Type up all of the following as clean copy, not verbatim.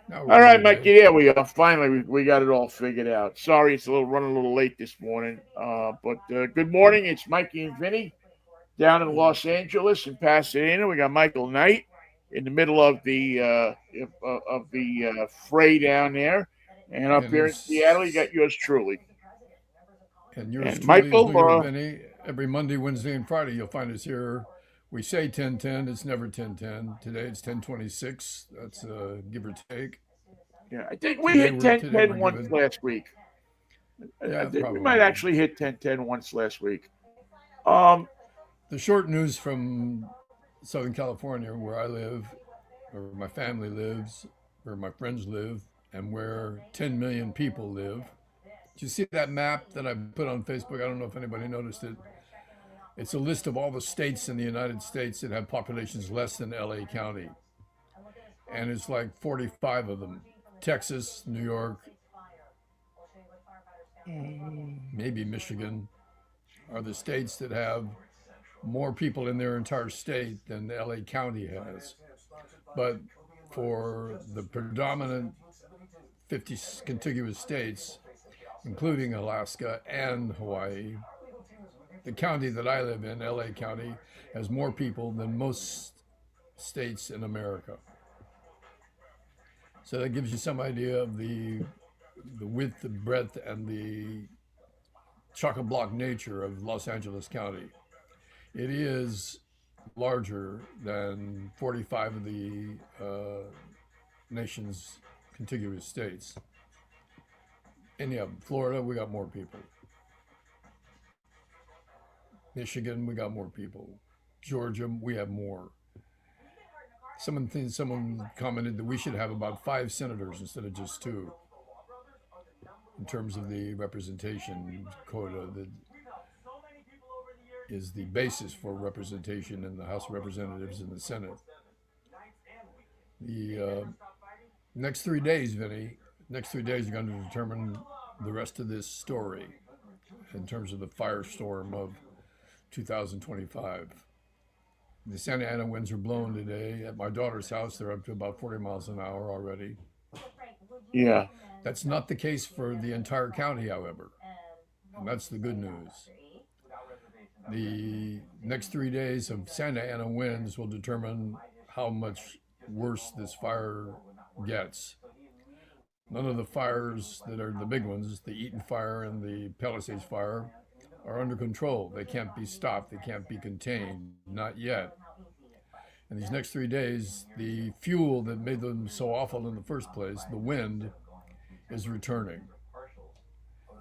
Now we're All right, good, Mikey. Dave. There we are. Finally, we got it all figured out. Sorry, it's running a little late this morning. But good morning. It's Mikey and Vinny down in Good. Los Angeles in Pasadena. We got Michael Knight in the middle of the fray down there, and up And here in Seattle, you is got yours truly. and yours And truly is New Michael, York, Vinny. Every Monday, Wednesday, and Friday, you'll find us here. We say 10:10. It's never 10:10. Today it's 10:26. That's give or take. yeah, I think we Today hit we're ten today ten we're once giving. last week. I Yeah, think we might probably. actually hit 10:10 once last week. Um, The short news from Southern California, where I live, where my family lives, where my friends live, and where 10 million people live. Did you see that map that I put on Facebook? I don't know if anybody noticed it. It's a list of all the states in the United States that have populations less than LA County. And it's like 45 of them. Texas, New York, maybe Michigan are the states that have more people in their entire state than LA County has. But for the predominant 50 contiguous states, including Alaska and Hawaii, the county that I live in, LA County, has more people than most states in America. So that gives you some idea of the width, the breadth, and the chock a block nature of Los Angeles County. It is larger than 45 of the nation's contiguous states. Any of them. Florida, we got more people. Michigan, we got more people. Georgia, we have more. Someone commented that we should have about 5 senators instead of just two, in terms of the representation quota that is the basis for representation in the House of Representatives and the Senate. The next 3 days, Vinny, next 3 days are going to determine the rest of this story in terms of the firestorm of 2025. The Santa Ana winds are blowing today. At my daughter's house, they're up to about 40 miles an hour already. yeah, That's not the case for the entire county, however. And that's the good news. The next 3 days of Santa Ana winds will determine how much worse this fire gets. None of the fires that are the big ones, the Eaton fire and the Palisades fire, are under control. They can't be stopped. They can't be contained. Not yet. In these next 3 days, the fuel that made them so awful in the first place, the wind, is returning.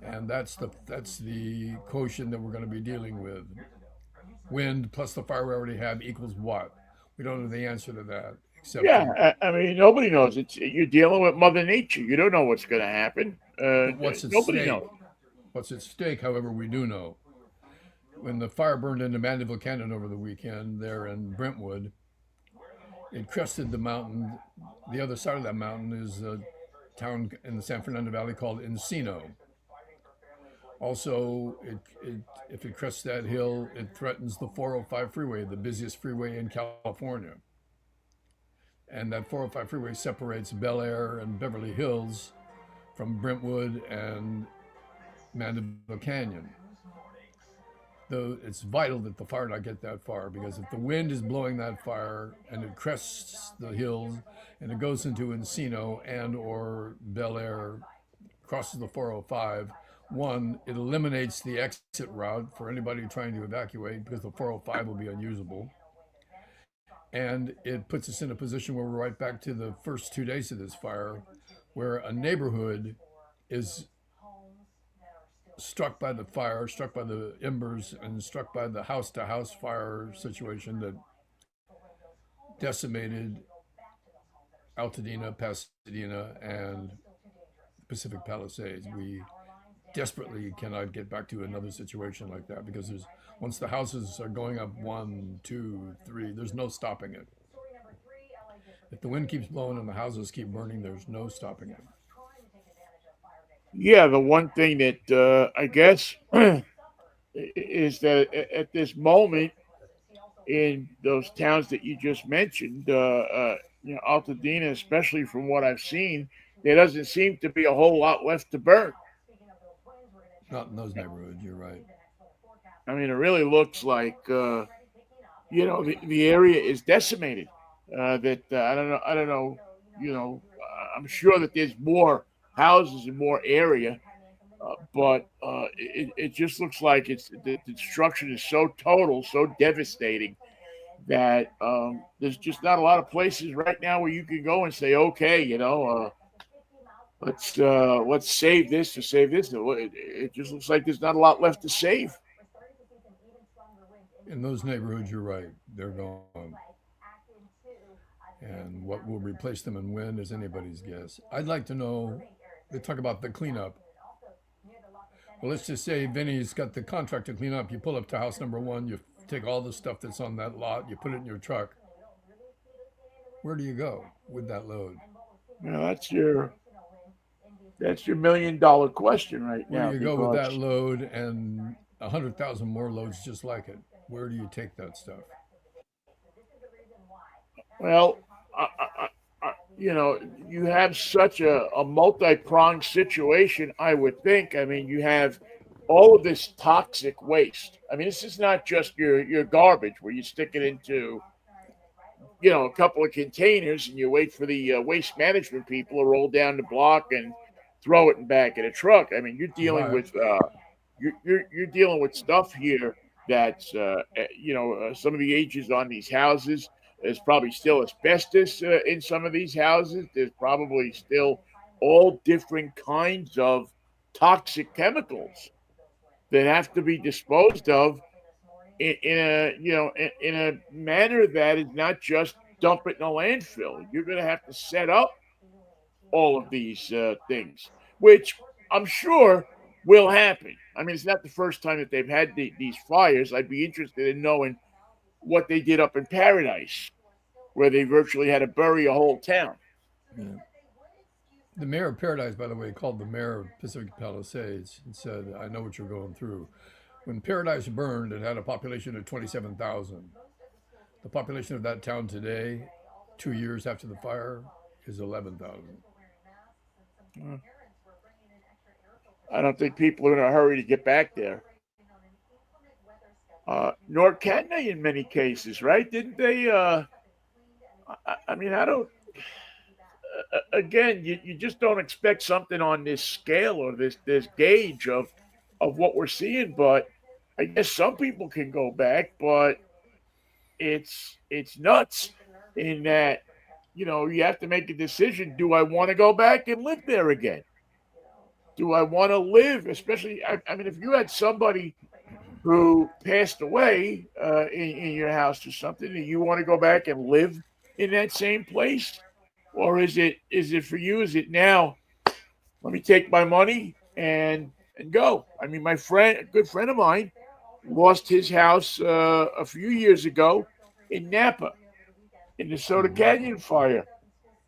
And that's the quotient that we're going to be dealing with. Wind plus the fire we already have equals what? We don't know the answer to that, except yeah. for I mean, nobody knows. It's you're dealing with Mother Nature. You don't know what's going to happen. but what's at Nobody stake. knows. What's at stake, however, we do know. When the fire burned into Mandeville Canyon over the weekend, there in Brentwood, it crested the mountain. The other side of that mountain is a town in the San Fernando Valley called Encino. Also, if it crests that hill, it threatens the 405 freeway, the busiest freeway in California. And that 405 freeway separates Bel Air and Beverly Hills from Brentwood and Mandeville Canyon. Though it's vital that the fire not get that far, because if the wind is blowing that fire and it crests the hills and it goes into Encino and or Bel Air, crosses the 405, one, it eliminates the exit route for anybody trying to evacuate because the 405 will be unusable. And it puts us in a position where we're right back to the first 2 days of this fire, where a neighborhood is struck by the fire, struck by the embers, and struck by the house to house fire situation that decimated Altadena, Pasadena, and Pacific Palisades. We desperately cannot get back to another situation like that because once the houses are going up one, two, three, there's no stopping it. If the wind keeps blowing and the houses keep burning, there's no stopping it. Yeah, the one thing that I guess is that at this moment in those towns that you just mentioned, Altadena, especially from what I've seen, there doesn't seem to be a whole lot left to burn. Not in those neighborhoods. You're right. I mean, it really looks like the area is decimated. That I don't know. I'm sure that there's more houses and more area, but it just looks like the destruction is so total, so devastating that there's just not a lot of places right now where you can go and say, okay, let's save this to save this. It just looks like there's not a lot left to save. In those neighborhoods, you're right. They're gone. And what will replace them and when is anybody's guess. I'd like to know, they talk about the cleanup. Well, let's just say Vinny's got the contract to clean up. You pull up to house number one, you take all the stuff that's on that lot, you put it in your truck. Where do you go with that load? That's your $1 million question right Where do now you go with that because load and 100,000 more loads just like it? Where do you take that stuff? well, I, you have such a multi-pronged situation. I would think. I mean, you have all of this toxic waste. I mean, this is not just your garbage where you stick it into a couple of containers and you wait for the waste management people to roll down the block and throw it in back of the truck. I mean, Right. you're dealing with stuff here that's some of the ages on these houses. There's probably still asbestos in some of these houses. There's probably still all different kinds of toxic chemicals that have to be disposed of in a manner that is not just dump it in a landfill. You're going to have to set up all of these things, which I'm sure will happen. I mean, it's not the first time that they've had these fires. I'd be interested in knowing what they did up in Paradise, where they virtually had to bury a whole town. Yeah. The mayor of Paradise, by the way, called the mayor of Pacific Palisades and said, I know what you're going through. When Paradise burned, it had a population of 27,000. The population of that town today, 2 years after the fire, is 11,000. I don't think people are in a hurry to get back there. Nor can they in many cases, right? Didn't they? I mean, I don't. Again, you just don't expect something on this scale or this gauge of what we're seeing. But I guess some people can go back, but it's nuts in that you have to make a decision. Do I want to go back and live there again? Do I want to live? Especially, I mean, if you had somebody who passed away in your house or something, and you want to go back and live in that same place, or is it for you? Is it now? Let me take my money and go. I mean, a good friend of mine, lost his house a few years ago in Napa in the Soda Mm-hmm. Canyon fire,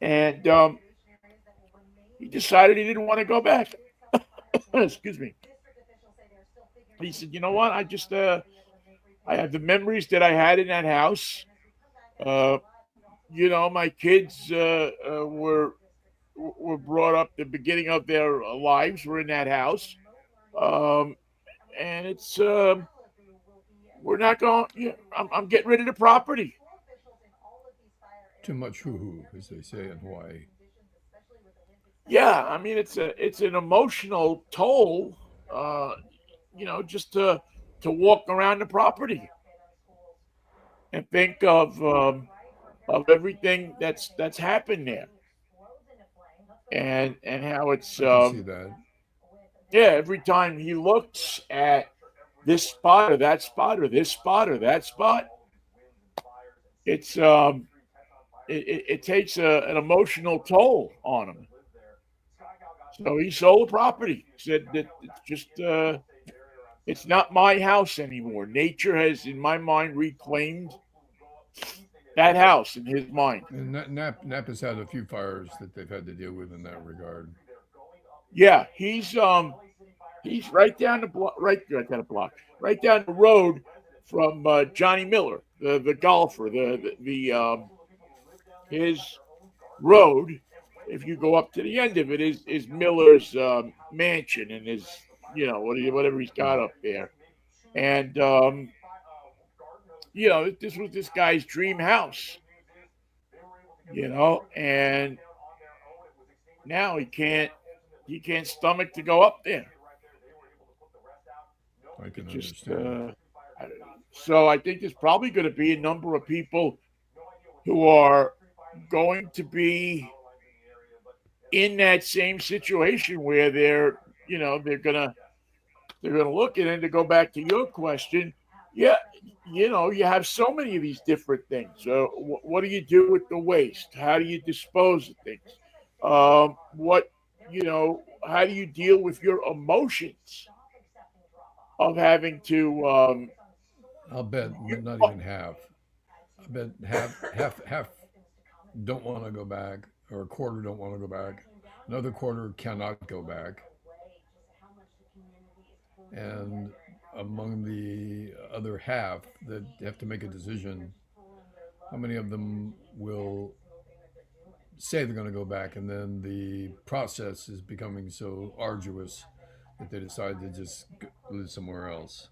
and he decided he didn't want to go back. Excuse me. He said, "You know what? I have the memories that I had in that house. Uh, my kids were brought up. The beginning of their lives were in that house, um, and it's we're not going. I'm getting rid of the property. Too much hoo hoo, as they say in Hawaii. Yeah, I mean it's an emotional toll. Just to walk around the property and think of everything that's happened there, and how it's I can see that. yeah. Every time he looks at this spot or that spot or this spot or that spot, it's it takes an emotional toll on him. So he sold the property. Said that it's not my house anymore. Nature has, in my mind, reclaimed that house in his mind. And Napa's had a few fires that they've had to deal with in that regard. Yeah, he's right down the block, right down the block, right down the road from Johnny Miller, the golfer. The his road, if you go up to the end of it, is Miller's mansion and his, whatever he's got up there. And this was this guy's dream house, and now he can't stomach to go up there. I can It just understand. so I think there's probably going to be a number of people who are going to be in that same situation where they're gonna look at it. And to go back to your question, yeah, you have so many of these different things. What do you do with the waste? How do you dispose of things? What how do you deal with your emotions of having to I'll bet you, not even half. I bet half don't want to go back, or a quarter don't want to go back. Another quarter cannot go back, and among the other half that have to make a decision, how many of them will say they're going to go back, and then the process is becoming so arduous that they decide to just live somewhere else.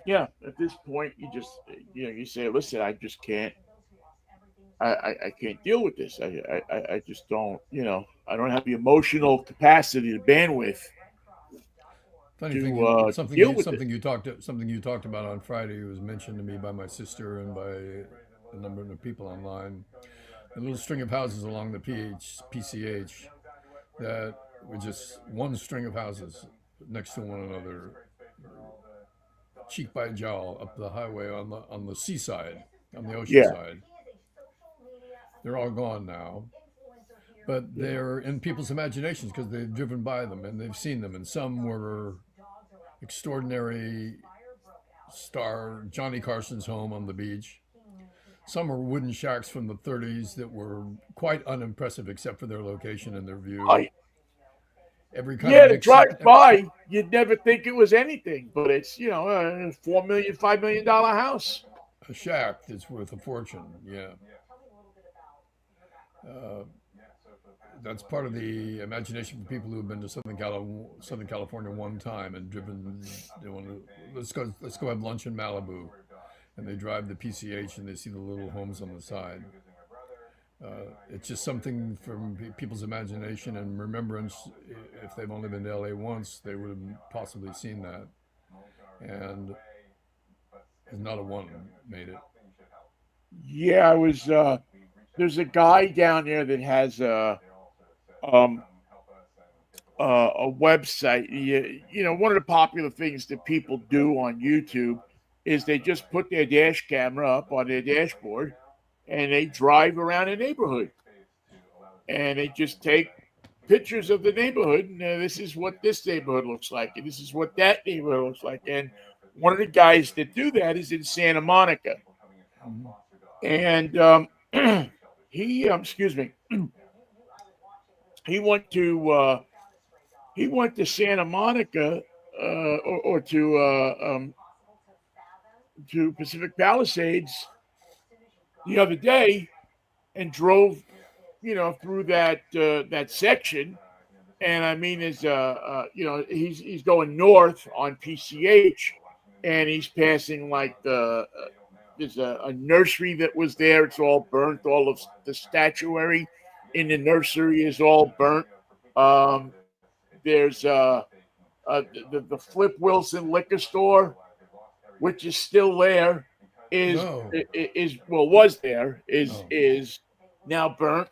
yeah, at this point you just you say, listen, I just can't. I can't deal with this. I just don't, I don't have the emotional capacity, the bandwidth Funny thing, to deal with it. something you talked about on Friday was mentioned to me by my sister and by a number of people online. A little string of houses along the PCH that were just one string of houses next to one another, cheek by jowl up the highway on the seaside, on the ocean Yeah, side. They're all gone now, but yeah, they're in people's imaginations because they've driven by them and they've seen them, and some were extraordinary star Johnny Carson's home on the beach. Some are wooden shacks from the 30s that were quite unimpressive except for their location and their view. I Every kind of yeah, to mix of drive by, you'd never think it was anything, but it's a $4 million, $5 million house. a shack that's worth a fortune. Yeah. Uh, that's part of the imagination for people who have been to Southern California one time and driven. They want to let's go have lunch in Malibu, and they drive the PCH and they see the little homes on the side. It's just something from people's imagination and remembrance. If they've only been to LA once, they would have possibly seen that, and not a one made it. Yeah, I was. There's a guy down there that has um, a website. One of the popular things that people do on YouTube is they just put their dash camera up on their dashboard and they drive around a neighborhood and they just take pictures of the neighborhood. And this is what this neighborhood looks like, and this is what that neighborhood looks like. And one of the guys that do that is in Santa Monica, Mhm. and excuse me, he went to Santa Monica or to Pacific Palisades the other day and drove through that section. And I mean, is he's going north on PCH, and he's passing like there's a nursery that was there. It's all burnt. All of the statuary in the nursery is all burnt. Um, there's the Flip Wilson liquor store, which is still there, is No, was there, is no. is now burnt.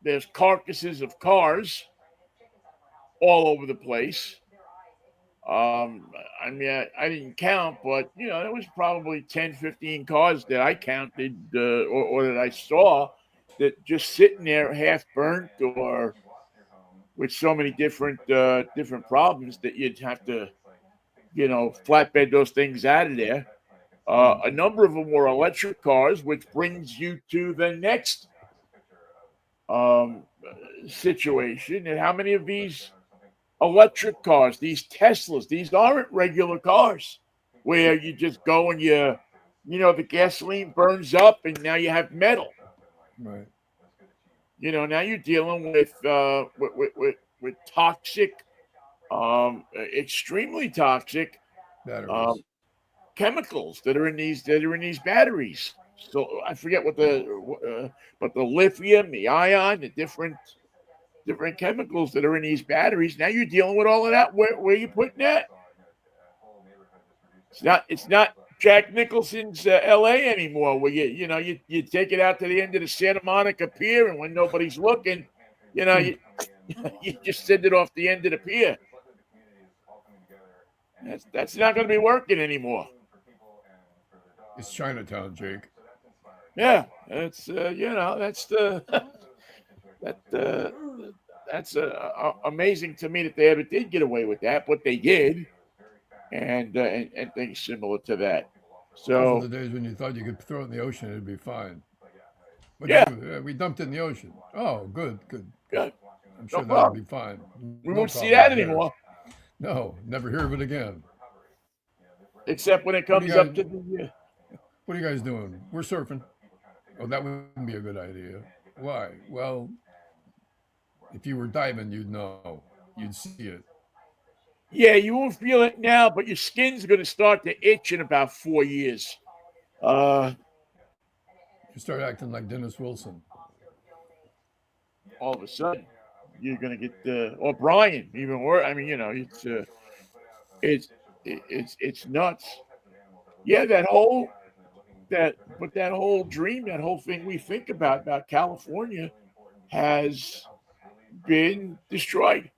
There's carcasses of cars all over the place. I mean, I didn't count, but there was probably 10, 15 cars that I counted or that I saw that just sitting there half burnt or with so many different problems that you'd have to flatbed those things out of there. Hmm. A number of them were electric cars, which brings you to the next um, situation. And how many of these electric cars, these Teslas, these aren't regular cars where you just go and the gasoline burns up, and now you have metal. Right. Now you're dealing with toxic, extremely toxic Batteries. um, chemicals that are in these batteries. So I forget but the lithium, the ion, the different chemicals that are in these batteries. Now you're dealing with all of that. Where are you putting that? It's not Jack Nicholson's L.A. anymore, where you take it out to the end of the Santa Monica Pier, and when nobody's looking, you you just send it off the end of the pier. That's not going to be working anymore. It's Chinatown, Jake. Yeah, that's the that that's amazing to me that they ever did get away with that, but they did, and things similar to that. Those were the So days when you thought you could throw it in the ocean and it'd be fine. What'd you yeah, do? We dumped it in the ocean. Oh, good, good, good. yeah, I'm no sure that'll problem. be fine. We No won't see problems that there. anymore, No, never hear of it again. except when it What are you comes guys? up to the. What are you guys doing? We're surfing. Oh, that wouldn't be a good idea. Why? Well, if you were diving, you'd know. You'd see it. Yeah, you won't feel it now, but your skin's going to start to itch in about 4 years. Uh, You start acting like Dennis Wilson. all of a sudden, you're going to get or Brian even worse. I mean, it's it's nuts. Yeah, that whole dream, that whole thing we think about California has been destroyed.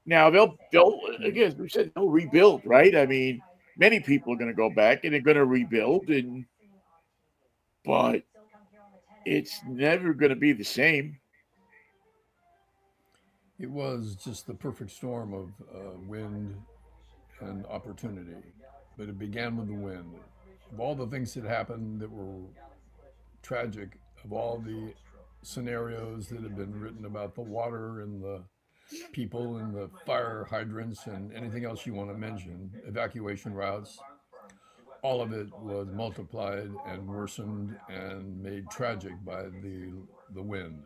Now they'll again, as we said, they'll rebuild, right? I mean, many people are going to go back and they're going to rebuild, but it's never going to be the same. It was just the perfect storm of wind and opportunity. But it began with the wind. Of all the things that happened that were tragic, of all the scenarios that have been written about the water and the people and the fire hydrants and anything else you want to mention, evacuation routes, all of it was multiplied and worsened and made tragic by the wind.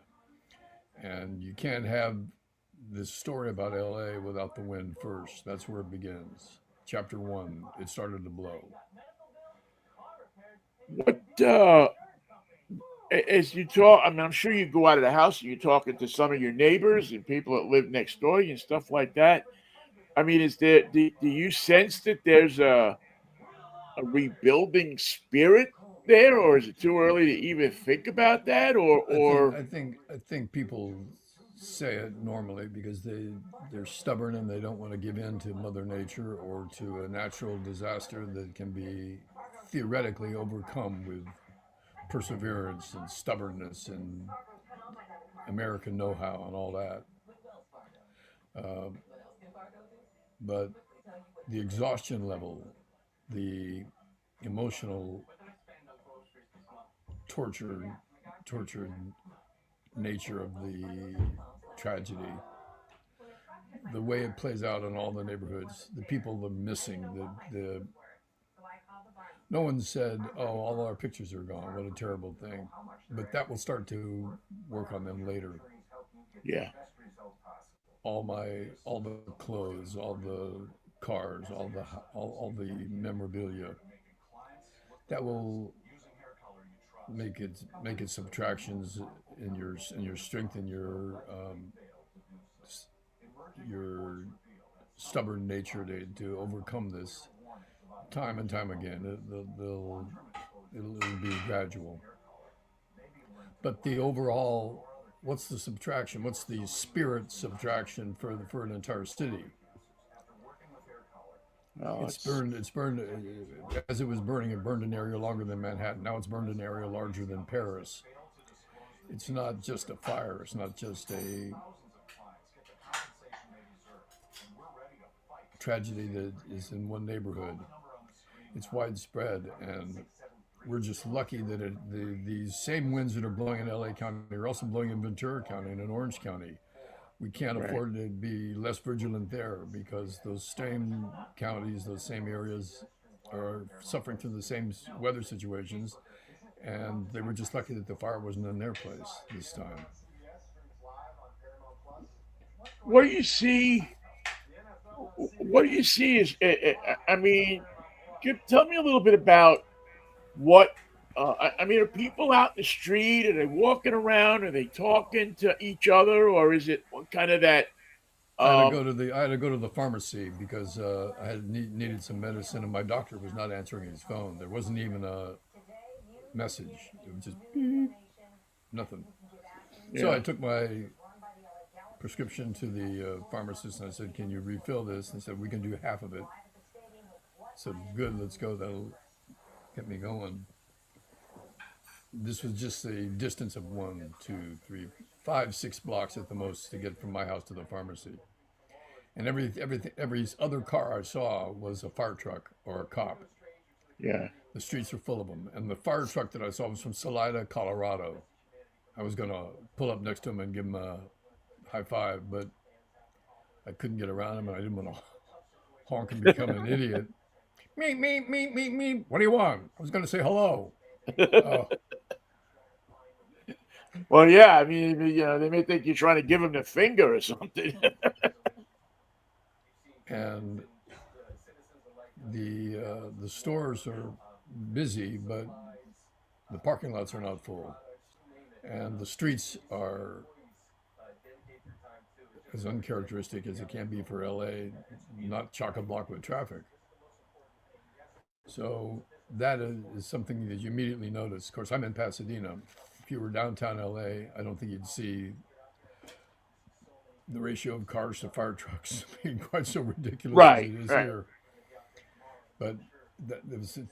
And you can't have this story about LA without the wind first. That's where it begins. Chapter one, it started to blow. What as you talk, I mean, I'm sure you go out of the house and you're talking to some of your neighbors and people that live next door to you and stuff like that. I mean, do you sense that there's a rebuilding spirit there, or is it too early to even think about that? Or I think or I think I think people say it normally because they're stubborn and they don't want to give in to Mother Nature or to a natural disaster that can be theoretically overcome with perseverance and stubbornness and American know-how and all that. Uh, but the exhaustion level, the emotional torture, tortured nature of the tragedy, the way it plays out in all the neighborhoods, the people that are missing, the no one said, "Oh, all our pictures are gone. What a terrible thing," but that will start to work on them later. yeah, All the clothes, all the cars, all the memorabilia, that will make it subtractions in your strength and your stubborn nature to overcome this time and time again. It'll be gradual. But the overall, what's the subtraction? What's the spirit subtraction for an entire city? well, It's burned. It's burned as it was burning. It burned an area longer than Manhattan. Now it's burned an area larger than Paris. It's not just a fire. It's not just a tragedy that is in one neighborhood. It's widespread, and we're just lucky that these same winds that are blowing in LA County are also blowing in Ventura County and in Orange County. We can't right. afford to be less vigilant there because those same counties, those same areas are suffering through the same weather situations, and they were just lucky that the fire wasn't in their place this time. What do you see? What do you see? I mean, tell me a little bit about what. I mean, are people out in the street? Are they walking around? Are they talking to each other, or is it kind of that? Um, I had to go to the pharmacy because I had needed some medicine, and my doctor was not answering his phone. There wasn't even a message. It was just nothing. So yeah. I took my prescription to the pharmacist and I said, "Can you refill this?" And he said, "We can do half of it." So good, let's go. That'll get me going. This was just a distance of 1, 2, 3, 5, 6 blocks at the most to get from my house to the pharmacy. And every other car I saw was a fire truck or a cop. Yeah. The streets are full of them. And the fire truck that I saw was from Salida, Colorado. I was going to pull up next to him and give him a high five, but I couldn't get around him and I didn't want to honk and become an idiot. Me. What do you want? I was going to say hello. Oh, Well, yeah. I mean, they may think you're trying to give them the finger or something. and the stores are busy, but the parking lots are not full, and the streets are as uncharacteristic as it can be for LA, not chock a block with traffic. So that is something that you immediately notice. Of course, I'm in Pasadena. If you were downtown LA, I don't think you'd see the ratio of cars to fire trucks being quite so ridiculous as Right. it is Right. here. But there was a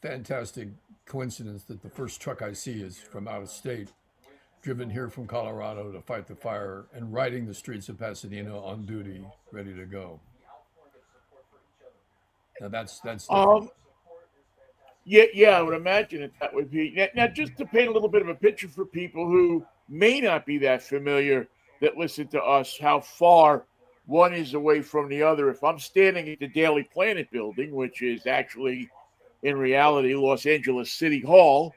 fantastic coincidence that the first truck I see is from out of state, driven here from Colorado to fight the fire and riding the streets of Pasadena on duty, ready to go. Now that's different. Um. Yeah. Yeah. I would imagine that would be now. Just to paint a little bit of a picture for people who may not be that familiar that listen to us, how far one is away from the other. If I'm standing at the Daily Planet building, which is actually in reality Los Angeles City Hall,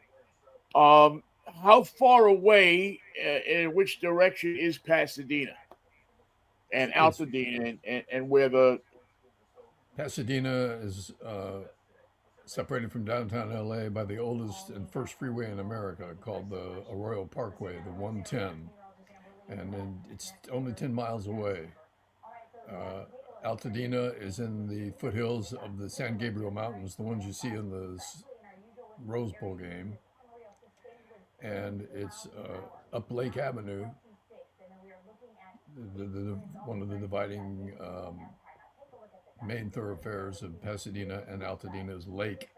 um, how far away in which direction is Pasadena and It's Altadena and where the Pasadena is separated from downtown LA by the oldest and first freeway in America called the Arroyo Parkway, the 110, and then it's only 10 miles away. Uh, Altadena is in the foothills of the San Gabriel Mountains, the ones you see in the Rose Bowl game, and it's up Lake Avenue, one of the dividing main thoroughfares of Pasadena and Altadena's Lake.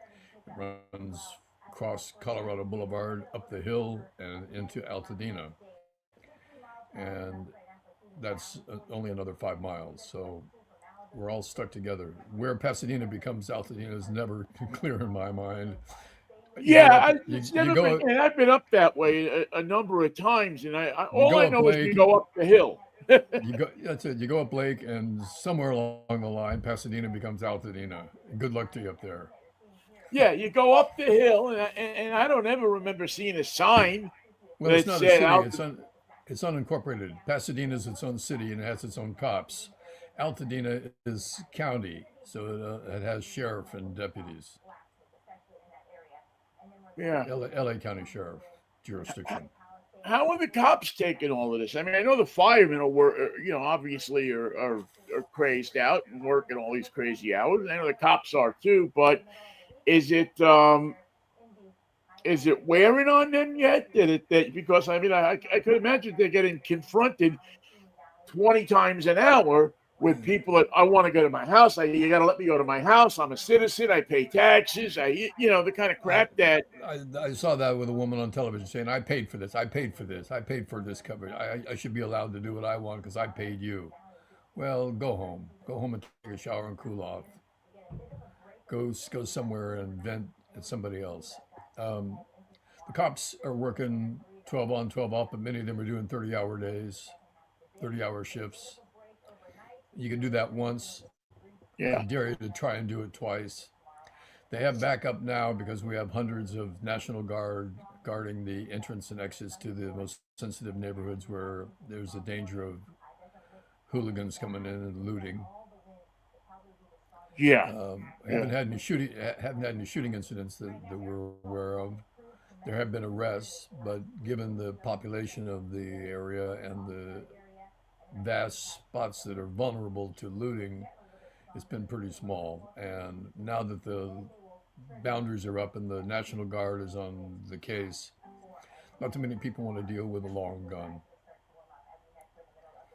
It runs across Colorado Boulevard, up the hill, and into Altadena, and that's only another 5 miles. So we're all stuck together. Where Pasadena becomes Altadena is never clear in my mind. You go up, it's you never been. go, And I've been up that way a number of times, and you all go I up know is we Lake. go up the hill. You go. That's it. You go up Lake, and somewhere along the line, Pasadena becomes Altadena. Good luck to you up there. Yeah, you go up the hill, and I don't ever remember seeing a sign Well, it's that not a said city. out. It's unincorporated. Pasadena is its own city and it has its own cops. Altadena is county, so it has sheriff and deputies. Yeah. LA County Sheriff jurisdiction. How are the cops taking all of this? I mean, I know the firemen are, obviously are crazed out and working all these crazy hours. I know the cops are too, but is it um is it wearing on them yet? That because I mean I could imagine they're getting confronted 20 times an hour with people that I want to go to my house. You got to let me go to my house. I'm a citizen. I pay taxes. The kind of I, crap that. I saw that with a woman on television saying, "I paid for this. I paid for this. I paid for this coverage. I should be allowed to do what I want because I paid you." Well, go home. Go home and take a shower and cool off. Go somewhere and vent at somebody else. Um, the cops are working 12 on, 12 off, but many of them are doing 30-hour days, 30-hour shifts. You can do that once. I Yeah. dare you to try and do it twice. They have backup now because we have hundreds of National Guard guarding the entrance and exits to the most sensitive neighborhoods where there's a danger of hooligans coming in and looting. Yeah, yeah, Haven't had any shooting incidents that we're aware of. There have been arrests, but given the population of the area and the vast spots that are vulnerable to looting, it's been pretty small. And now that the boundaries are up and the National Guard is on the case, not too many people want to deal with a long gun.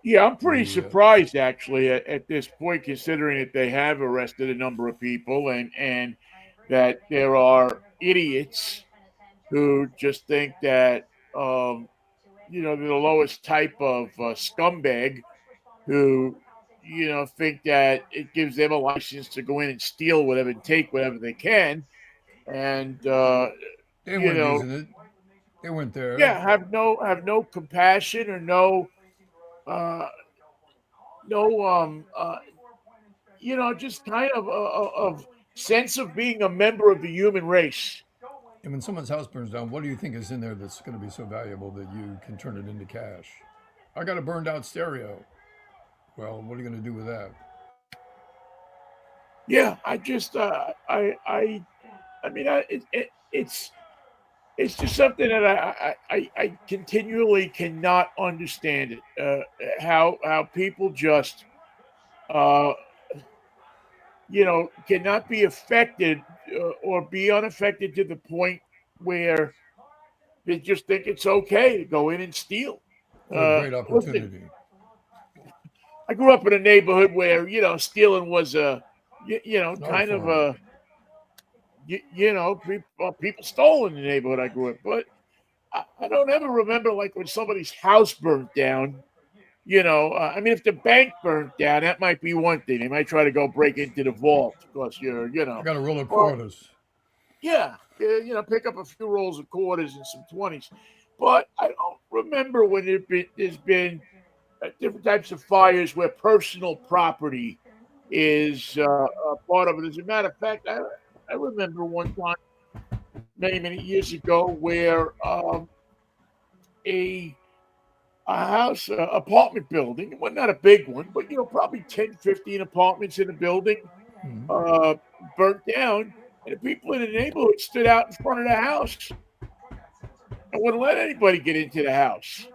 yeah. I'm pretty The surprised actually at this point, considering that they have arrested a number of people and that there are idiots who just think that they're the lowest type of scumbag who think that it gives them a license to go in and steal whatever and take whatever they can, and they you weren't know using it. They weren't there. yeah, have no compassion or uh, no just kind of sense of being a member of the human race. And when someone's house burns down, what do you think is in there that's going to be so valuable that you can turn it into cash? I got a burned out stereo. Well, what are you going to do with that? Yeah, I just I mean it's just something that I continually cannot understand it. How people just uh, cannot be affected or be unaffected to the point where they just think it's okay to go in and steal. What a great Listen, opportunity. I grew up in a neighborhood where stealing was a An art kind of form. a people stole in the neighborhood I grew up, but I don't ever remember like when somebody's house burnt down. I mean, if the bank burnt down, that might be one thing. They might try to go break into the vault because I got a roll of but quarters. yeah, pick up a few rolls of quarters and some 20s. But I don't remember when there's been different types of fires where personal property is part of it. As a matter of fact, I remember one time many, many years ago where a house, apartment building, well, not a big one, but probably 10, 15 apartments in a building, Hmm. uh, burnt down, and the people in the neighborhood stood out in front of the house and wouldn't let anybody get into the house.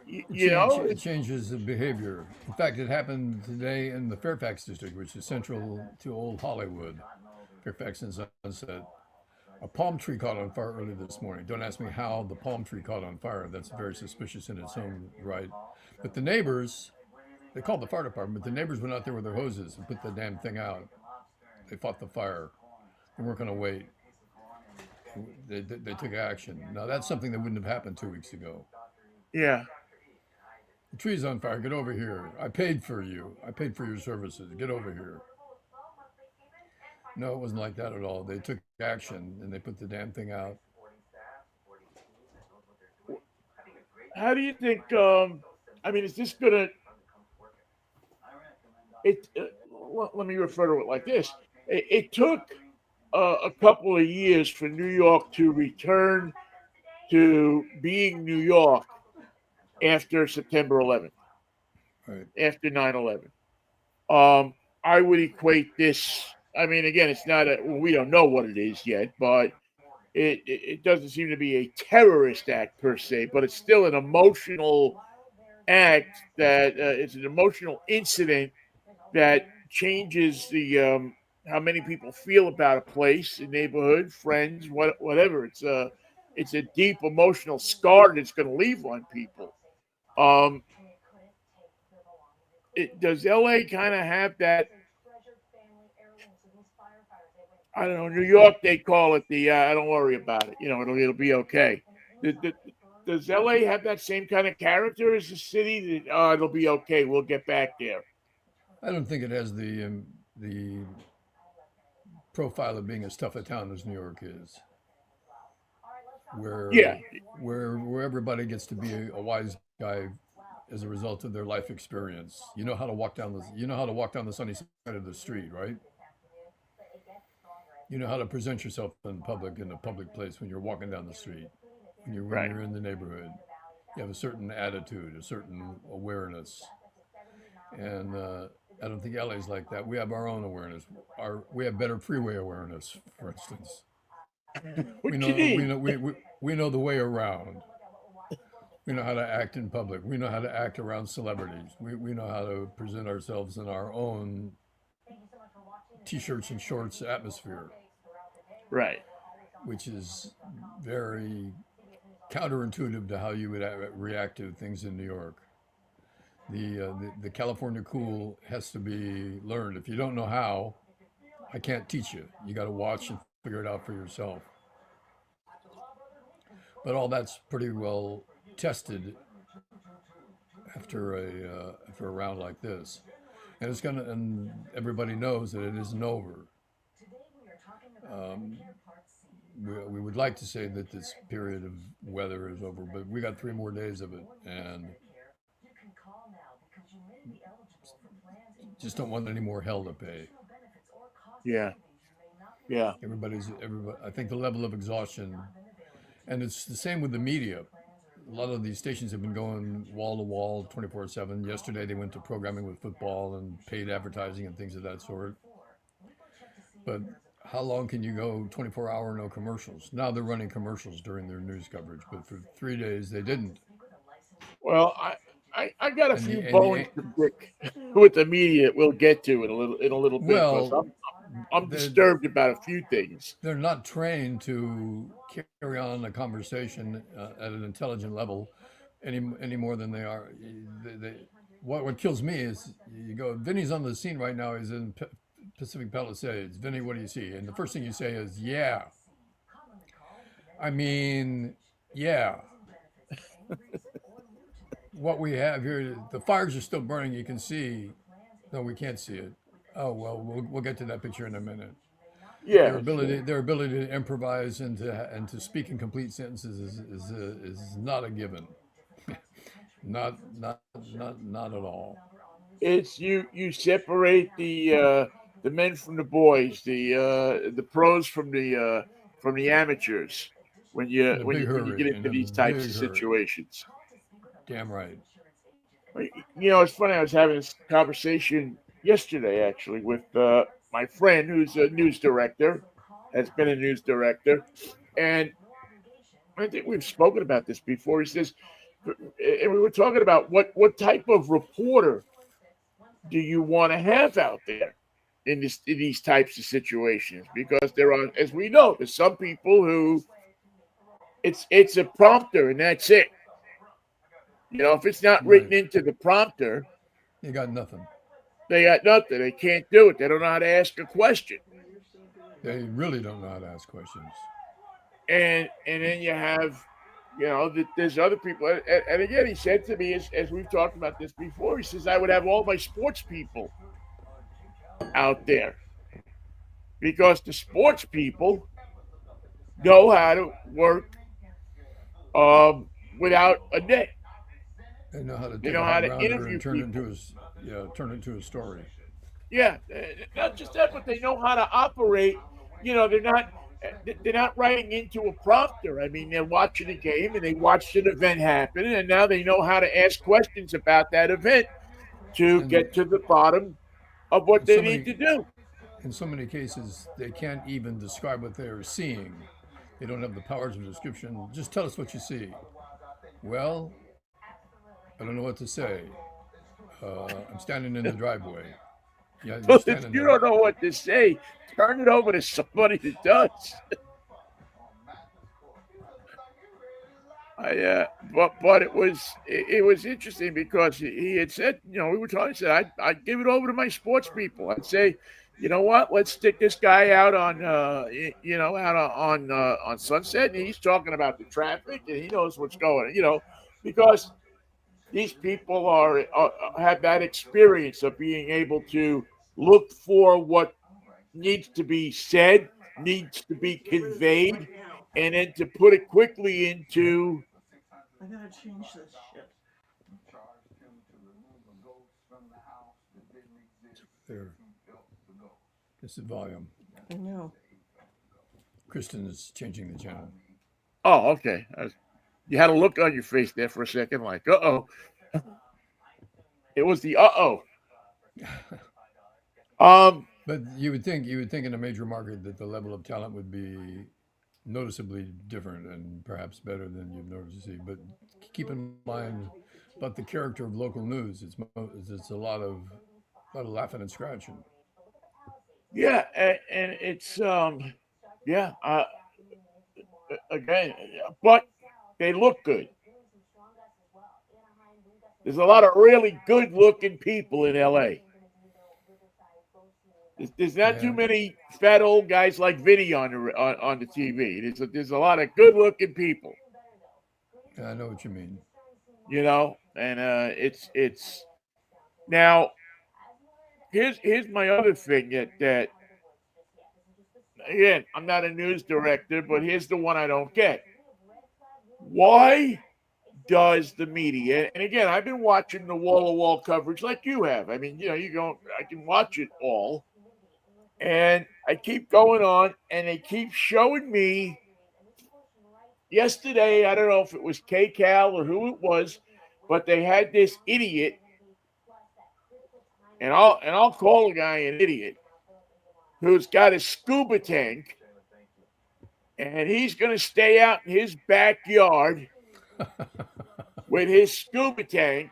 It changes the behavior. In fact, it happened today in the Fairfax district, which is central to old Hollywood, Fairfax and Sunset. A palm tree caught on fire early this morning. Don't ask me how the palm tree caught on fire. That's very suspicious in its own right. But the neighbors, they called the fire department, but the neighbors went out there with their hoses and put the damn thing out. They fought the fire. They weren't going to wait. They took action. Now, that's something that wouldn't have happened 2 weeks ago. Yeah, The tree's on fire. Get over here. I paid for you. I paid for your services. Get over here. No, it wasn't like that at all. They took action and they put the damn thing out. how do you think? I mean, is this gonna? It. Let me refer to it like this. It took a couple of years for New York to return to being New York after September 11th, Right. after 9/11. I would equate this. I mean, again, it's not a. We don't know what it is yet, but it doesn't seem to be a terrorist act per se, but it's still an emotional act that it's an emotional incident that changes the how many people feel about a place, a neighborhood, friends, whatever. It's a deep emotional scar that's going to leave on people. Um, does LA kind of have that? I don't know. New York, they call it the "don't worry about it." It'll be okay. Does LA have that same kind of character as a city? That it'll be okay. We'll get back there. I don't think it has the profile of being as tough a town as New York is, Yeah, where everybody gets to be a wise guy as a result of their life experience. You know how to walk down the sunny side of the street, right? You know how to present yourself in public, in a public place, when you're walking down the street, when Right. you're in the neighborhood. You have a certain attitude, a certain awareness, and I don't think LA's like that. We have our own awareness. We have better freeway awareness, for instance. We What you know we need? know we know the way around. We know how to act in public. We know how to act around celebrities. We know how to present ourselves in our own t-shirts and shorts atmosphere, Right. which is very counterintuitive to how you would react to things in New York. The California cool has to be learned. If you don't know how, I can't teach you. You got to watch and figure it out for yourself. But all that's pretty well tested after a round like this, and everybody knows that it isn't over. Um, we would like to say that this period of weather is over, but we got 3 more days of it, and just don't want any more hell to pay. Yeah. Yeah. Everybody. I think the level of exhaustion, and it's the same with the media. A lot of these stations have been going wall to wall, 24/7. Yesterday they went to programming with football and paid advertising and things of that sort. But how long can you go 24-hour no commercials? Now they're running commercials during their news coverage, but for 3 days they didn't. Well, I got a And few the and bones the to pick with the media. We'll get to in a little bit because well, I'm they're disturbed about a few things. they're not trained to carry on a conversation at an intelligent level any more than they are. What kills me is you go, Vinny's on the scene right now. He's in Pacific Palisades. Vinny, what do you see? And the first thing you say is, yeah. I mean, yeah. What we have here, the fires are still burning. You can see. No, we can't see it. Oh well, we'll get to that picture in a minute. Yeah, sure. Their ability to improvise and to speak in complete sentences is not a given. Not at all. It's you separate the men from the boys, the pros from the amateurs In a big when you get hurry. In into a these types of big hurry. situations. Damn right. You know, it's funny. I was having this conversation yesterday actually with my friend who's a news director, has been a news director, and I think we've spoken about this before. He says, and we were talking about what type of reporter do you want to have out there in these types of situations? Because there are, as we know, there's some people who it's a prompter and that's it. You know, if it's not Right. written into the prompter, You got nothing. they got nothing. They can't do it. They don't know how to ask a question. They really don't know how to ask questions. And then you have, you know, there's other people. And again, he said to me, as we've talked about this before, he says I would have all my sports people out there because the sports people know how to work without a net. They know how to They take know a how hot to grounder interview and turn it people. into turn it into a story. Yeah, not just that, but they know how to operate. You know, they're not writing into a prompter. I mean, they're watching a game and they watched an event happen, and now they know how to ask questions about that event to And get to the bottom of what in they so need many to do. in so many cases, they can't even describe what they're seeing. They don't have the powers of description. Just tell us what you see. Well, I don't know what to say. I'm standing in the driveway. Yeah, you're But if standing you there. don't know what to say, turn it over to somebody that does. But it was interesting because he had said, you know, we were talking. He said I'd give it over to my sports people. I'd say, you know what, let's stick this guy out on you know, out on Sunset, and he's talking about the traffic and he knows what's going. You know, because these people have that experience of being able to look for what needs to be said, needs to be conveyed, and then to put it quickly into There. Just the volume. I know. Kristen is changing the channel. Oh, okay. You had a look on your face there for a second, like, uh-oh. It was the uh-oh. Um, But you would think in a major market that the level of talent would be noticeably different and perhaps better than you've noticed to see. But keep in mind about the character of local news. It's a lot of laughing and scratching. yeah, and it's yeah, again, but they look good. There's a lot of really good-looking people in LA. There's not too Yeah, many fat old guys like Vinnie on the TV. There's a lot of good-looking people, I know what you mean. and it's now here's my other thing that again, I'm not a news director, but here's the one I don't get. Why does the media, and again, I've been watching the wall to wall coverage like you have. I mean, I can watch it all, and I keep going on, and they keep showing me. Yesterday, I don't know if it was KCal or who it was, but they had this idiot, and I'll call the guy an idiot, who's got a scuba tank, and he's going to stay out in his backyard with his scuba tank,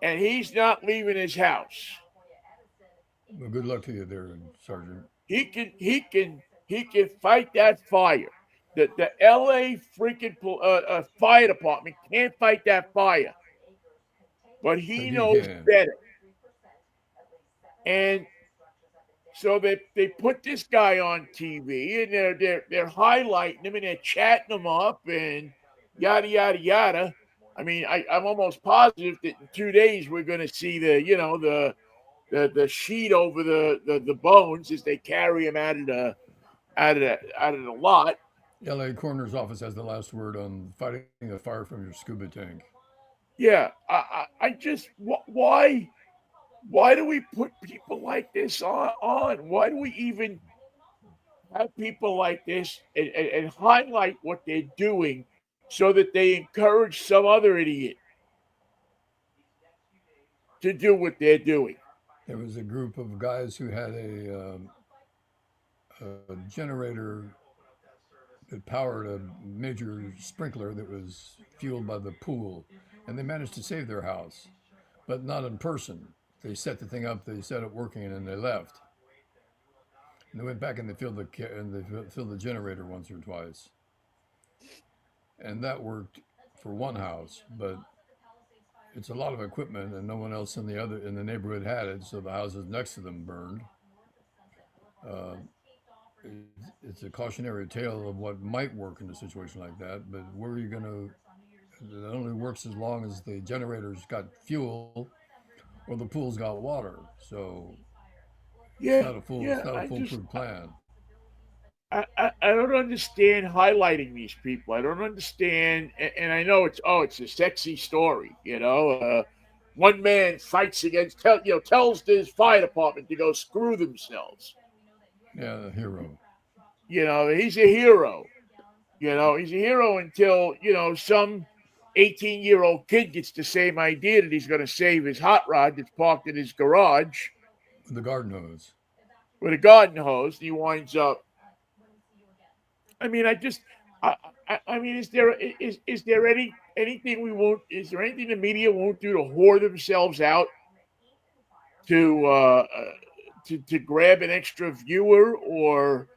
and he's not leaving his house. Well, good luck to you there, Sergeant. He can fight that fire. The L.A. freaking fire department can't fight that fire, but But he he knows can. better. And so they put this guy on TV, and they're highlighting him, and they're chatting him up, and yada yada yada. I mean, I'm almost positive that in 2 days we're going to see the sheet over the bones as they carry him out of the lot. LA Coroner's Office has the last word on fighting a fire from your scuba tank. Yeah, I just why do we put people like this on? Why do we even have people like this and highlight what they're doing so that they encourage some other idiot to do what they're doing? There was a group of guys who had a generator that powered a major sprinkler that was fueled by the pool, and they managed to save their house, but not in person. They set the thing up, they set it working, and then they left. And they went back and they filled the generator once or twice, and that worked for one house. But it's a lot of equipment, and no one else in the neighborhood had it, so the houses next to them burned. Uh, it's a cautionary tale of what might work in a situation like that, but where are you going to? It only works as long as the generator's got fuel or the pool's got water. So Yeah, it's yeah. not a foolproof plan. I don't understand highlighting these people. I don't understand, and I know it's a sexy story. One man fights against tells his fire department to go screw themselves. Yeah, the hero. He's a hero. He's a hero until some 18-year-old kid gets the same idea that he's going to save his hot rod that's parked in his garage With the garden hose. with a garden hose. And he winds up. I mean, I mean, is there anything we won't? Is there anything the media won't do to whore themselves out to to grab an extra viewer? Or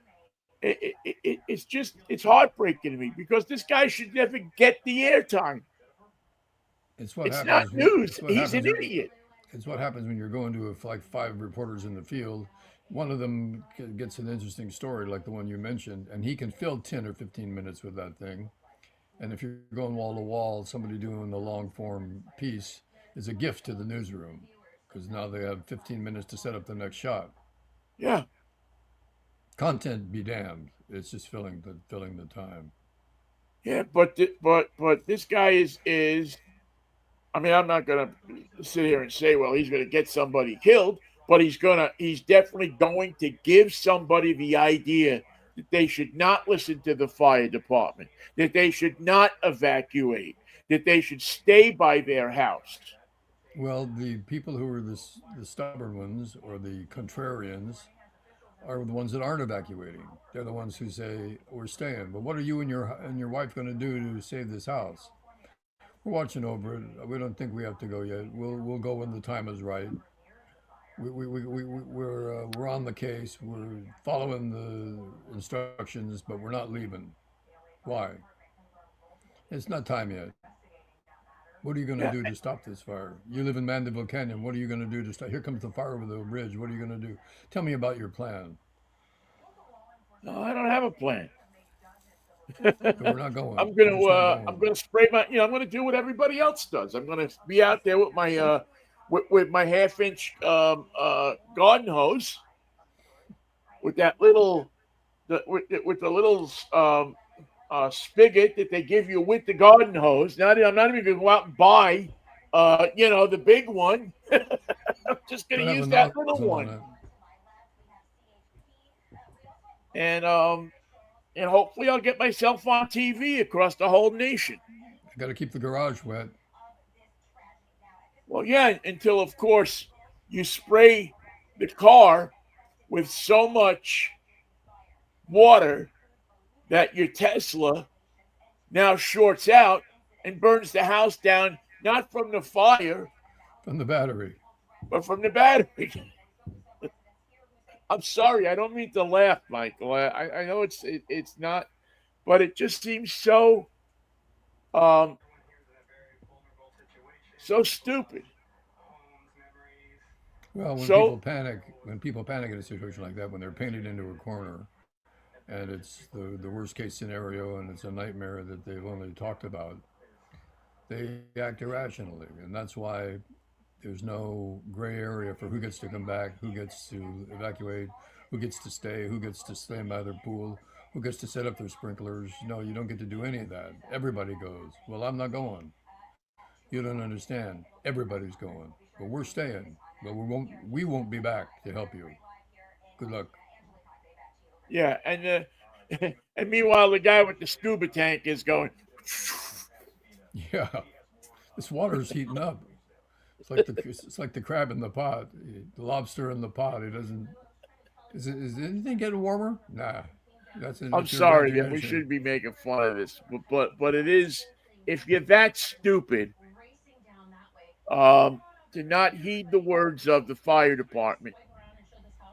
it's heartbreaking to me because this guy should never get the airtime. It's what It's not happens. news. He's an idiot. It's what happens when you're going to like five reporters in the field. One of them gets an interesting story like the one you mentioned, and he can fill 10 or 15 minutes with that thing. And if you're going wall to wall, somebody doing the long form piece is a gift to the newsroom because now they have 15 minutes to set up the next shot. Yeah, Content be damned. It's just filling the time. yeah. But this guy is. I mean, I'm not gonna sit here and say, well, he's gonna get somebody killed, but he's definitely going to give somebody the idea that they should not listen to the fire department, that they should not evacuate, that they should stay by their house. Well, the people who are the stubborn ones or the contrarians are the ones that aren't evacuating. They're the ones who say we're staying. But what are you and your wife going to do to save this house? We're watching over it. We don't think we have to go yet. We'll go when the time is right. We're on the case. We're following the instructions, but we're not leaving. Why? It's not time yet. What are you going to Yeah, do to stop this fire? You live in Mandeville Canyon. What are you going to do to stop? Here comes the fire over the bridge. What are you going to do? Tell me about your plan. no, I don't have a plan. So we're not going. I'm We're gonna just not I'm going. gonna spray my I'm gonna do what everybody else does. I'm gonna be out there with my with my half-inch garden hose with that little with the little spigot that they give you with the garden hose. I'm not even gonna go out and buy the big one. I'm just gonna Don't have a use that nozzle little on it. one. And hopefully I'll get myself on TV across the whole nation. I got to keep the garage wet. Well, yeah, until of course you spray the car with so much water that your Tesla now shorts out and burns the house down, not from the fire, From the battery. but from the battery. I'm sorry, I don't mean to laugh, Michael. I know it's not, but it just seems um so stupid. Well, So when people panic in a situation like that, when they're painted into a corner, and it's the worst case scenario, and it's a nightmare that they've only talked about, they act irrationally, and that's why there's no gray area for who gets to come back, who gets to evacuate, who gets to stay, who gets to stand by their pool, who gets to set up their sprinklers. No, you don't get to do any of that. Everybody goes. Well, I'm not going. You don't understand. Everybody's going, but we're staying. But we won't be back to help you. Good luck. yeah, and meanwhile the guy with the scuba tank is going. Yeah, this water's heating up. It's like the crab in the pot, the lobster in the pot. It doesn't. Is anything getting warmer? Nah, I'm that's your sorry that we imagination. should be making fun of this, but it is if you're that stupid to not heed the words of the fire department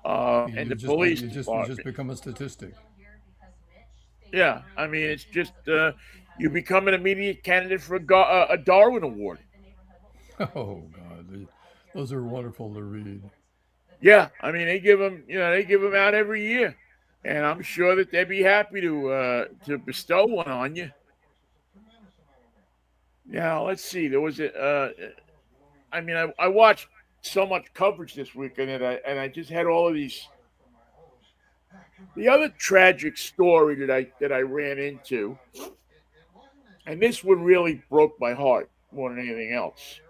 and the police You just department. become a statistic. Yeah, I mean it's just you become an immediate candidate for a Darwin Award. Oh God, those are wonderful to read. Yeah, I mean they give them out every year, and I'm sure that they'd be happy to bestow one on you. Now let's see. There was a I mean, I watched so much coverage this weekend, and I just had all of these. The other tragic story that I ran into, and this one really broke my heart more than anything else.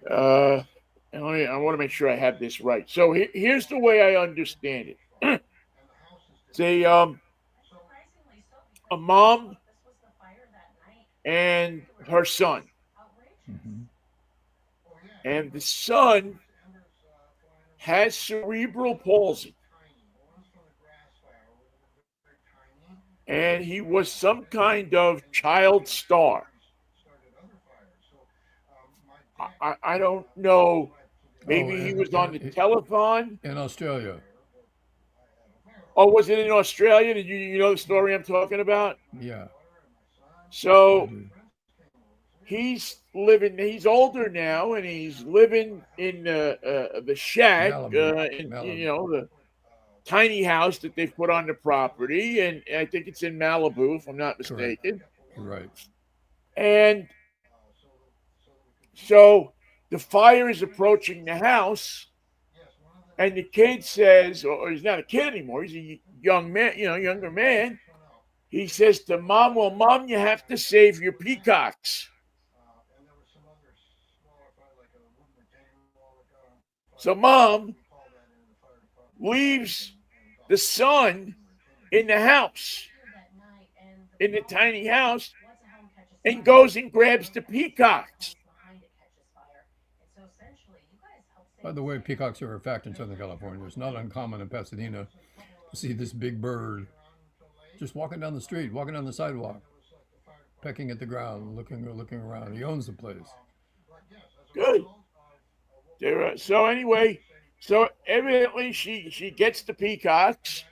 Uh, I want to make sure I have this right. So here's the way I understand it. It's a mom and her son, Hmm. and the son has cerebral palsy, and he was some kind of child star. I don't know. Oh, Maybe he was on the telethon. in Australia, Oh, was it in Australia? Did you know the story I'm talking about? yeah, I So do. he's living. He's older now, and he's living in the shack, Malibu, in Malibu. the tiny house that they've put on the property, and I think it's in Malibu, if I'm not Correct. mistaken. You're right. And so the fire is approaching the house, and the kid says, or he's not a kid anymore, he's a young man, younger man. He says to mom, "Well, mom, you have to save your peacocks." So mom leaves the son in the house, in the tiny house, and goes and grabs the peacocks. By the way, peacocks are a fact in Southern California. It's not uncommon in Pasadena to see this big bird just walking down the street, walking down the sidewalk, pecking at the ground, looking around. He owns the place. Good. So anyway, so evidently she gets the peacocks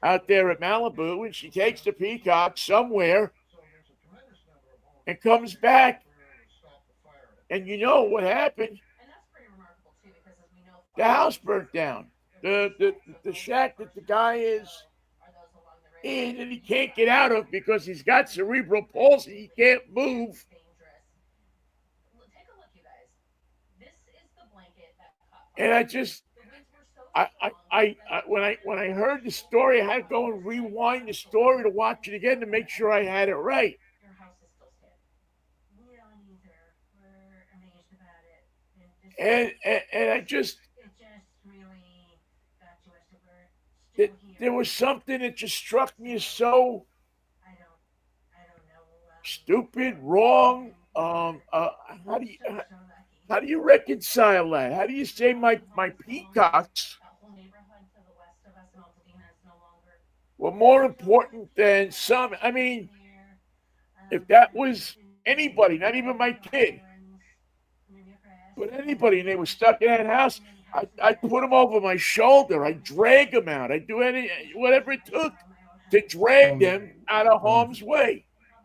out there at Malibu, and she takes the peacocks somewhere and comes back. And you know what happened? The house burnt down. The shack that the guy is in and he can't get out of because he's got cerebral palsy. He can't move. And when I heard the story, I had to go and rewind the story to watch it again to make sure I had it right. And I just there was something that just struck me as so stupid, wrong. How do you reconcile that? How do you say my peacocks were more important than some? I mean, if that was anybody, not even my kid, but anybody, and they were stuck in that house, I'd put them over my shoulder. I'd drag them out. I'd do whatever it took to drag them out of harm's way.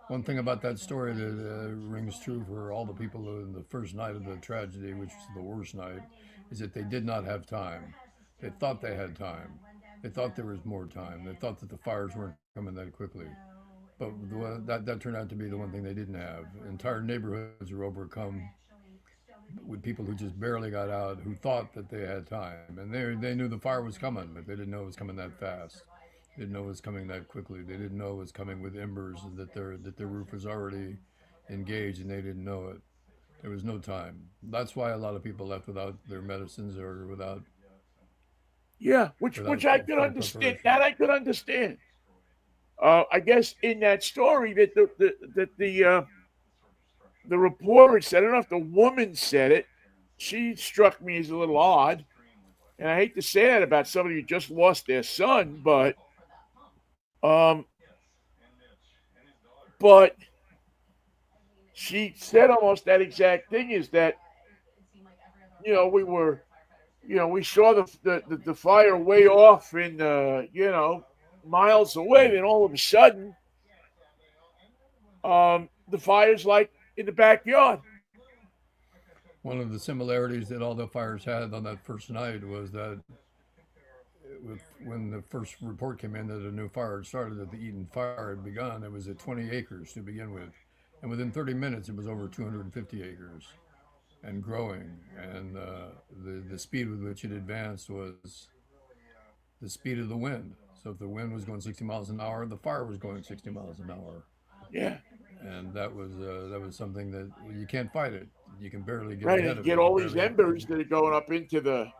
One thing about that story that rings true for all the people in the first night of the tragedy, which was the worst night, is that they did not have time. They thought they had time. They thought there was more time. They thought that the fires weren't coming that quickly. But that turned out to be the one thing they didn't have. Entire neighborhoods were overcome with people who just barely got out, who thought that they had time. And they knew the fire was coming, but they didn't know it was coming that fast. They didn't know it was coming that quickly. They didn't know it was coming with embers, and that their roof was already engaged, and they didn't know it. There was no time. That's why a lot of people left without their medicines or without. Yeah, which I could understand. That I could understand. I guess in that story that the reporter said, I don't know if the woman said it. She struck me as a little odd, and I hate to say that about somebody who just lost their son, but she said almost that exact thing, is that we saw the fire way off and miles away, then all of a sudden the fire's like in the backyard. One of the similarities that all the fires had on that first night was that when the first report came in that a new fire had started, that the Eaton fire had begun, it was at 20 acres to begin with. And within 30 minutes, it was over 250 acres and growing. And the speed with which it advanced was the speed of the wind. So if the wind was going 60 miles an hour, the fire was going 60 miles an hour. Yeah. And that was something that you can't fight it. You can barely get right. ahead And of get it. all these embers that are going up into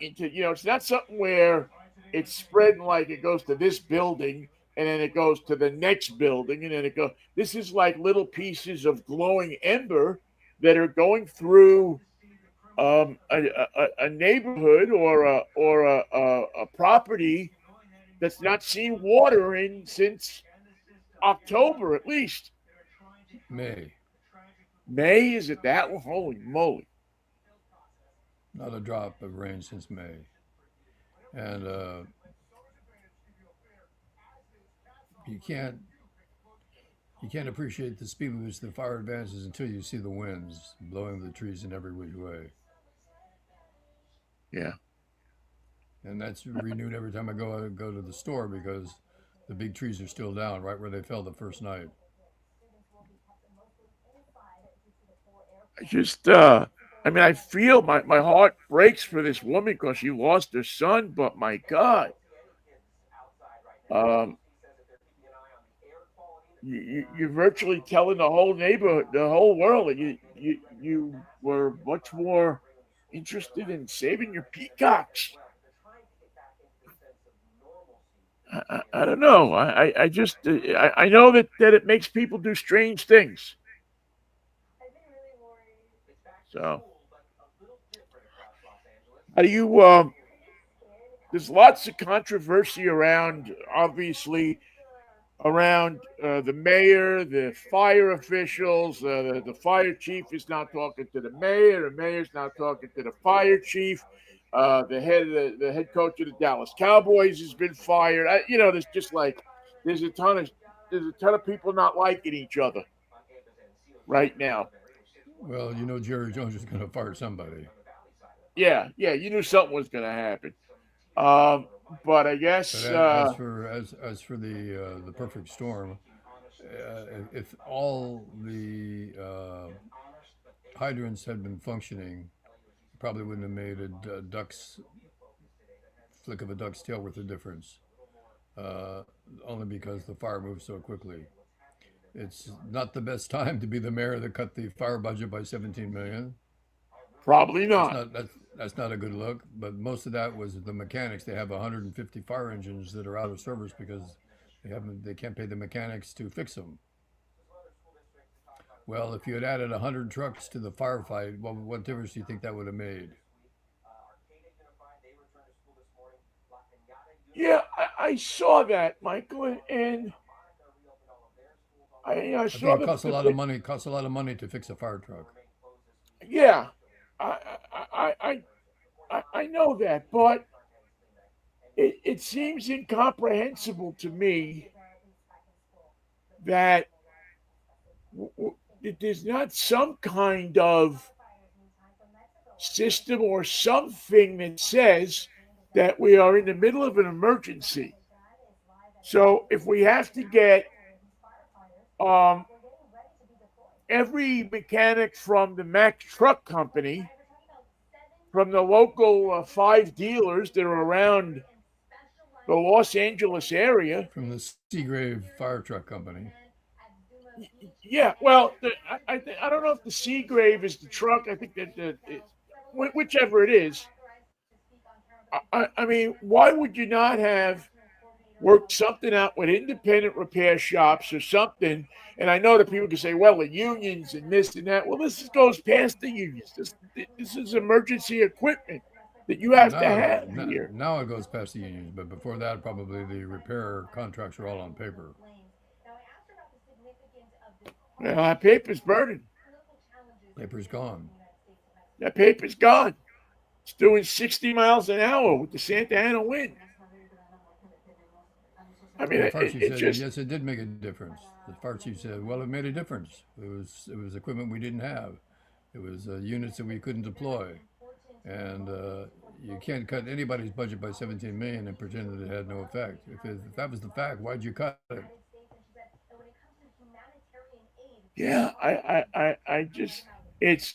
it's not something where it's spreading like it goes to this building and then it goes to the next building and then it goes. This is like little pieces of glowing ember that are going through a neighborhood or a property that's not seen water in since October at least. May. May, is it that one? Holy moly. Not a drop of rain since May. And you can't appreciate the speed with which the fire advances until you see the winds blowing the trees in every which way. Yeah. And that's renewed every time I go to the store, because the big trees are still down right where they fell the first night. I feel my heart breaks for this woman because she lost her son, but my God. You're virtually telling the whole neighborhood, the whole world, that you were much more interested in saving your peacocks. I don't know. I just I know that it makes people do strange things. So how do you there's lots of controversy around, obviously, around the mayor, the fire officials. The fire chief is now talking to the mayor. The mayor's now talking to the fire chief. The head coach of the Dallas Cowboys has been fired. There's just like there's a ton of there's a ton of people not liking each other right now. Well, Jerry Jones is going to fire somebody. Yeah, yeah, you knew something was going to happen. Um, but I But guess as for the perfect storm, if all the hydrants had been functioning, probably wouldn't have made a duck's flick of a duck's tail worth of difference. Uh, Only because the fire moved so quickly. It's not the best time to be the mayor that cut the fire budget by 17 million. probably That's not. not that's not a good look. But most of that was the mechanics. They have 150 fire engines that are out of service because they can't pay the mechanics to fix them. Well, if you had added 100 trucks to the firefight, what difference do you think that would have made? Yeah, I saw that, Michael, and I I think saw it costs a lot of money. It costs a lot of money to fix a fire truck. yeah, I, I know that, but it seems incomprehensible to me that that there's not some kind of system or something that says that we are in the middle of an emergency. So if we have to get um, every mechanic from the Mack Truck Company, from the local five dealers that are around the Los Angeles area. From the Seagrave Fire Truck Company. Yeah, well, I don't know if the Seagrave is the truck. I think that whichever it is. I mean, why would you not have worked something out with independent repair shops or something? And I know that people can say, well, the unions and this and that. Well, this goes past the unions. This is emergency equipment that you Well, have to have here. now it goes past the unions, but before that, probably the repair contracts are all on paper. Well, that paper's burning. Paper's gone. That paper's gone. It's doing 60 miles an hour with the Santa Ana wind. I mean, And the fire chief it said, just, yes, it did make a difference. The fire chief said, well, it made a difference. It was equipment we didn't have. It was units that we couldn't deploy. And you can't cut anybody's budget by 17 million and pretend that it had no effect. If that was the fact, why'd you cut it? yeah, I just, it's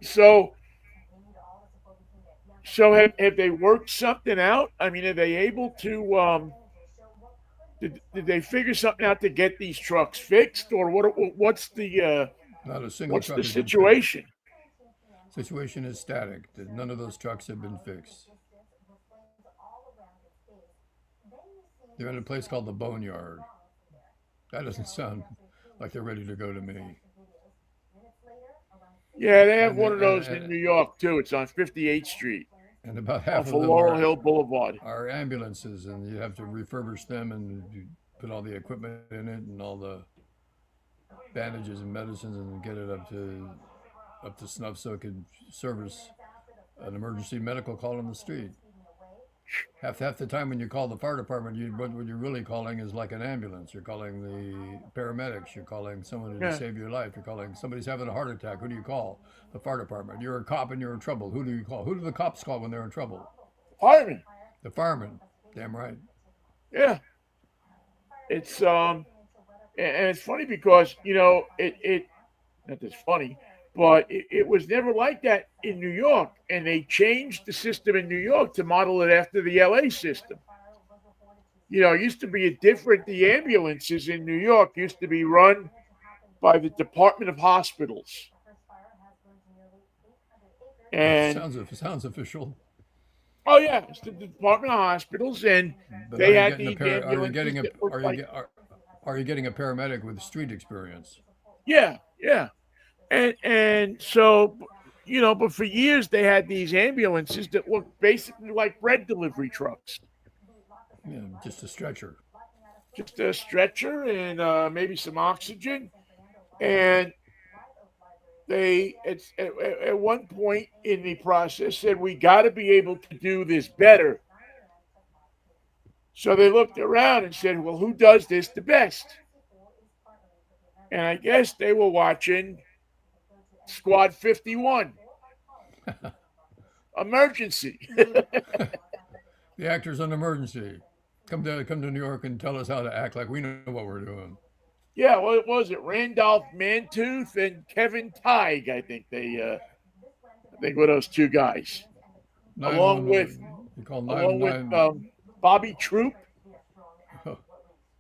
so. So have they worked something out? I mean, are they able to? Did they figure something out to get these trucks fixed, or Not a single what's the truck has been fixed. situation? Situation is static. None of those trucks have been fixed. They're in a place called the Boneyard. That doesn't sound like they're ready to go to me. Yeah, they have And one of those in and, New York too. It's on 58th Street and about half off of of them Laurel Hill Boulevard. are ambulances, and you have to refurbish them and you put all the equipment in it and all the bandages and medicines and get it up to snuff so it could service an emergency medical call on the street. Half the time when you call the fire department, what you're really calling is like an ambulance. You're calling the paramedics. You're calling someone to Yeah, save your life. You're calling somebody's having a heart attack. Who do you call? The fire department. You're a cop and you're in trouble. Who do you call? Who do the cops call when they're in trouble? fireman. The firemen. Damn right. Yeah, it's and it's funny because it not that's funny, but it was never like that in New York, and they changed the system in New York to model it after the LA system. It used to be a different. The ambulances in New York used to be run by the Department of Hospitals, It and sounds official. Oh yeah, it's the Department of Hospitals, and But they had these ambulances that looked like are you getting a paramedic with street experience? yeah, yeah, and so but for years they had these ambulances that looked basically like bread delivery trucks, Yeah, just a stretcher. just a stretcher and maybe some oxygen, and they at one point in the process said we got to be able to do this better. So they looked around and said, well, who does this the best? And I guess they were watching Squad 51, Emergency. The actors on Emergency. Come to New York and tell us how to act like we know what we're doing. Yeah, what was it? Randolph Mantooth and Kevin Tighe, I think were those two guys, along with 911. You call along with 999. Bobby Troop,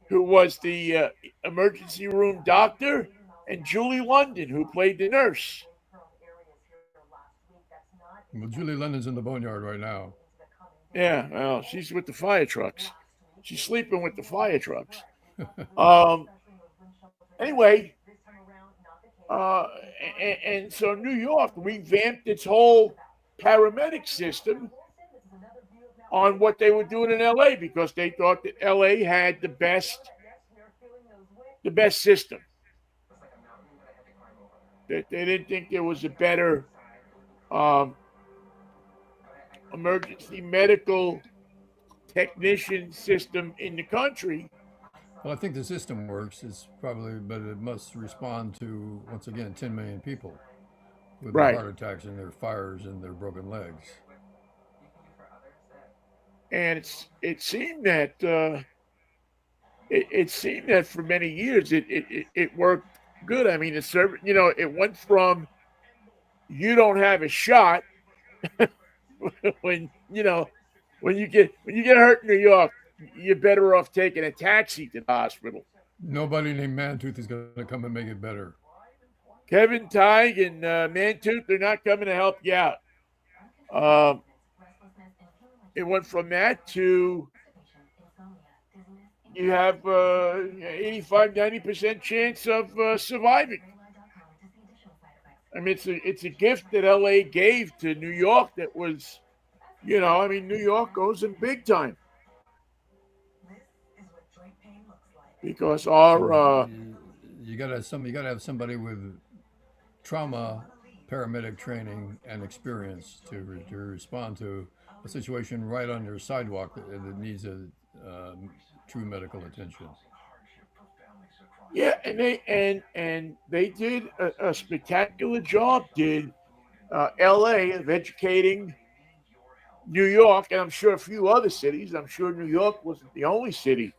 who was the emergency room doctor, and Julie London, who played the nurse. Well, Julie London's in the boneyard right now. Yeah, well, she's with the fire trucks. She's sleeping with the fire trucks. Um, anyway, uh, and so New York revamped its whole paramedic system on what they were doing in LA because they thought that LA had the best system. That they didn't think there was a better um, emergency medical technician system in the country. Well, I think the system works. It's probably, but it must respond to, once again, 10 million people with their Right. heart attacks and their fires and their broken legs. And it seemed that for many years it worked good. I mean, it went from you don't have a shot when when you get hurt in New York, you're better off taking a taxi to the hospital. Nobody named Mantooth is going to come and make it better. Kevin Tighe and Mantooth, they're not coming to help you out. Um, it went from that to you have 85, 90% chance of surviving. I mean, it's a gift that LA gave to New York that was, I mean, New York goes in big time because So our, you got to have somebody with trauma paramedic training and experience to respond to a situation right on your sidewalk that needs a true medical attention. yeah, and they did a spectacular job, did LA of educating New York, and I'm sure a few other cities. I'm sure New York wasn't the only city,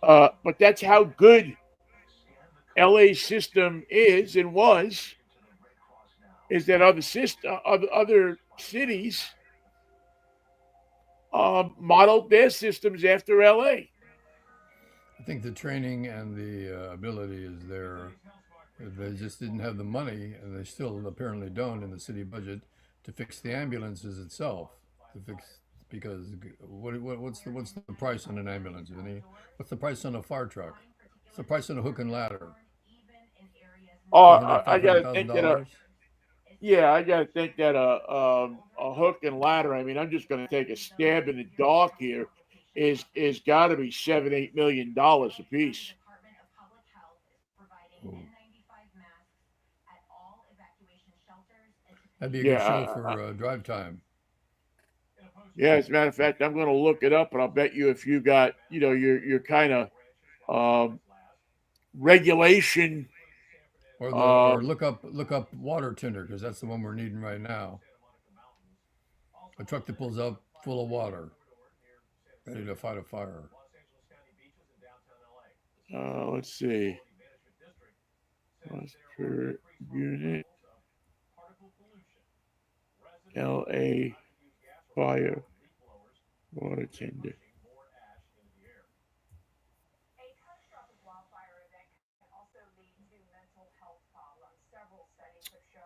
but that's how good LA's system is and was. Is that other cities modeled their systems after LA? I think the training and the ability is there. They just didn't have the money, and they still apparently don't in the city budget to fix the ambulances itself. To fix because what's the price on an ambulance, Vinny? What's the price on a fire truck? What's the price on a hook and ladder? Oh, Four hundred, I five got hundred to thousand think that dollars. yeah, I got to think that a hook and ladder. I mean, I'm just going to take a stab in the dark here. Is got to be $7-8 million a piece. That'd be a good Yeah, show for drive time. yeah. As a matter of fact, I'm going to look it up, and I'll bet you if you got your kind of um, regulation. Or Um, look up water tender because that's the one we're needing right now. A truck that pulls up full of water, ready to fight a fire. let's see, cost per unit, LA fire water tender.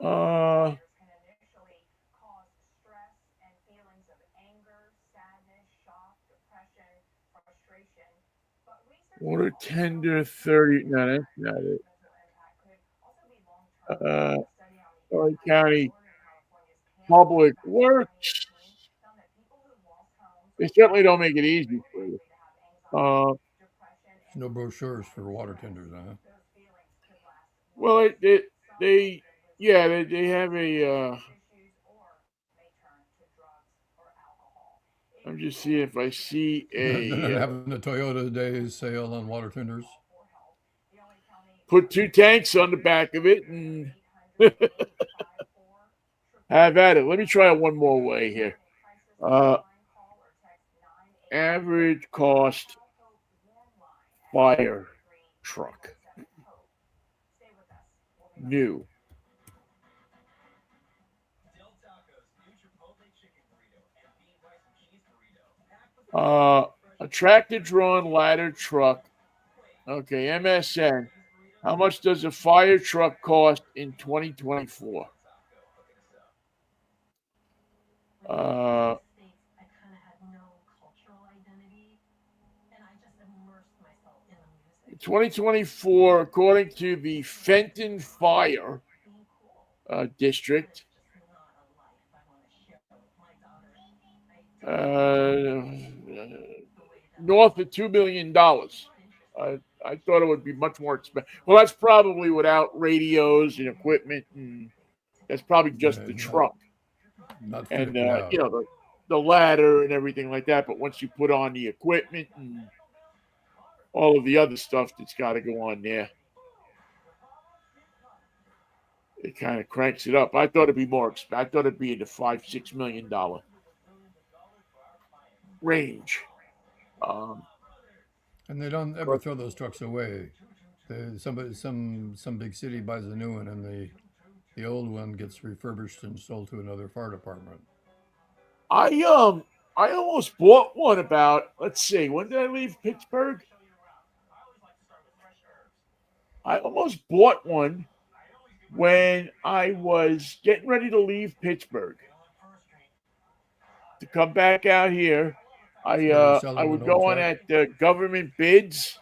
Uh, Water tender 30. No, that's not it. Uh, LA County Public Works. They certainly don't make it easy for you. There's no brochures for water tenders, huh? Well, they yeah, they have a. I'm just seeing if I see They're a. not having a Toyota Day sale on water tenders. Put 2 tanks on the back of it and have at it. Let me try it one more way here. Average cost fire truck. New. A tractor drawn ladder truck. Okay, MSN. How much does a fire truck cost in 2024? 2024, according to the Fenton Fire District, north of $2 million. I thought it would be much more expensive. Well, that's probably without radios and equipment, and that's probably just the truck Not and fitted out. the ladder and everything like that. But once you put on the equipment and all of the other stuff that's got to go on there, it kind of cranks it up. I thought it'd be more expensive. I thought it'd be in the $5-6 million range. And they don't ever throw those trucks away. Some big city buys a new one, and the old one gets refurbished and sold to another fire department. I almost bought one about, let's see, when did I leave Pittsburgh? I almost bought one when I was getting ready to leave Pittsburgh to come back out here. I would go on at government bids,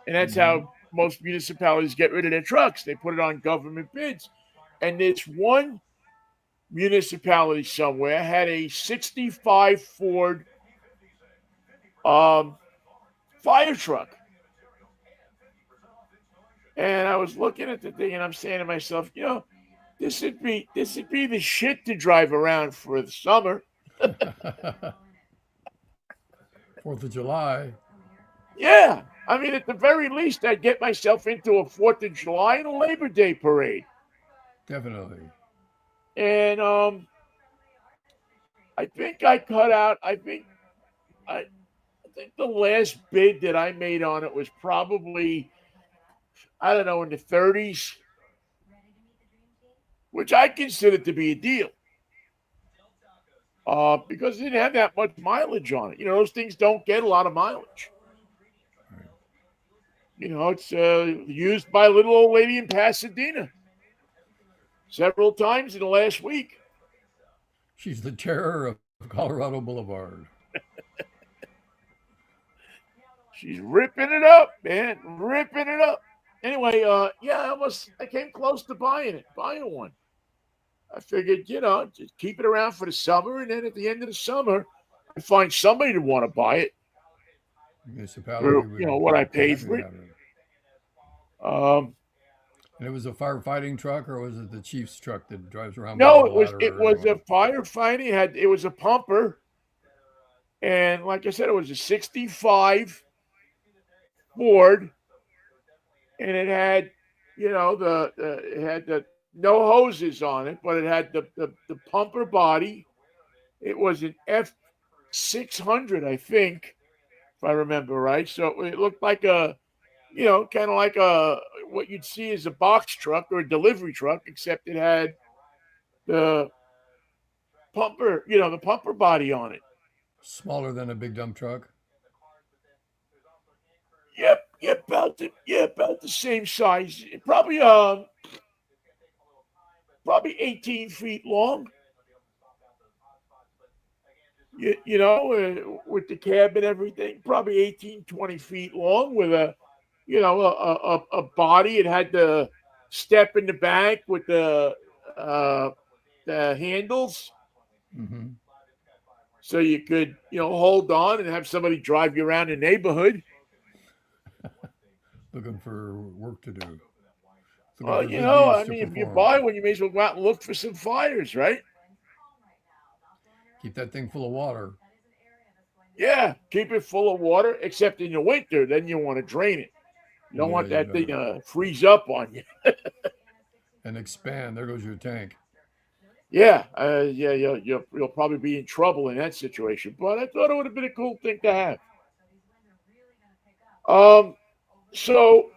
and that's how most municipalities get rid of their trucks. They put it on government bids. And this one municipality somewhere had a 65 Ford fire truck. And I was looking at the thing and I'm saying to myself, this would be the shit to drive around for the summer. 4th of July. Yeah. I mean, at the very least, I'd get myself into a 4th of July and a Labor Day parade. Definitely. And I think I cut out, I think the last bid that I made on it was probably, I don't know, in the 30s, which I consider to be a deal. Because it didn't have that much mileage on it. Those things don't get a lot of mileage. It's used by a little old lady in Pasadena several times in the last week. She's the terror of Colorado Boulevard. She's ripping it up, man. Ripping it up. Anyway, I came close to buying one. I figured, just keep it around for the summer, and then at the end of the summer, I find somebody to want to buy it. Municipality, what I paid for it. And it was a firefighting truck, or was it the chief's truck that drives around? No, it was a firefighting. It was a pumper, and like I said, it was a 65 Ford, and it had, it had the no hoses on it, but it had the pumper body. It was an F600, I think, if I remember right. So it looked like kind of like what you'd see as a box truck or a delivery truck, except it had the pumper, the pumper body on it. Smaller than a big dump truck. Yep, about the same size. Probably 18 feet long. With the cab and everything, probably 18, 20 feet long with a a body. It had the step in the back with the handles, Hmm. so you could hold on and have somebody drive you around the neighborhood. Looking for work to do. Looking Well, for good deeds I to mean, if you perform. buy one, you may as well go out and look for some fires, right? Keep that thing full of water Yeah, keep it full of water, except in the winter. Then you want to drain it. You don't Yeah, want you that thing better. to freeze up on you. And expand. There goes your tank. Yeah, yeah, you'll probably be in trouble in that situation. But I thought it would have been a cool thing to have. Um, so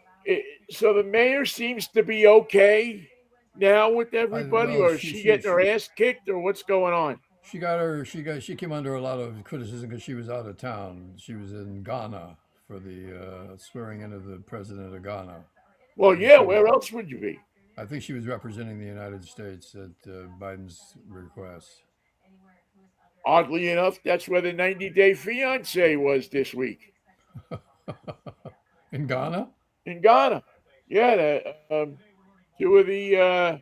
so the mayor seems to be okay now with everybody, Well, or is she getting her ass kicked, or what's going on? she came under a lot of criticism because she was out of town. She was in Ghana for the swearing in of the president of Ghana. Well, And yeah, where else would you be? I think she was representing the United States at Biden's request. Oddly enough, that's where the 90-day fiance was this week In Ghana? in Ghana. Yeah, two of the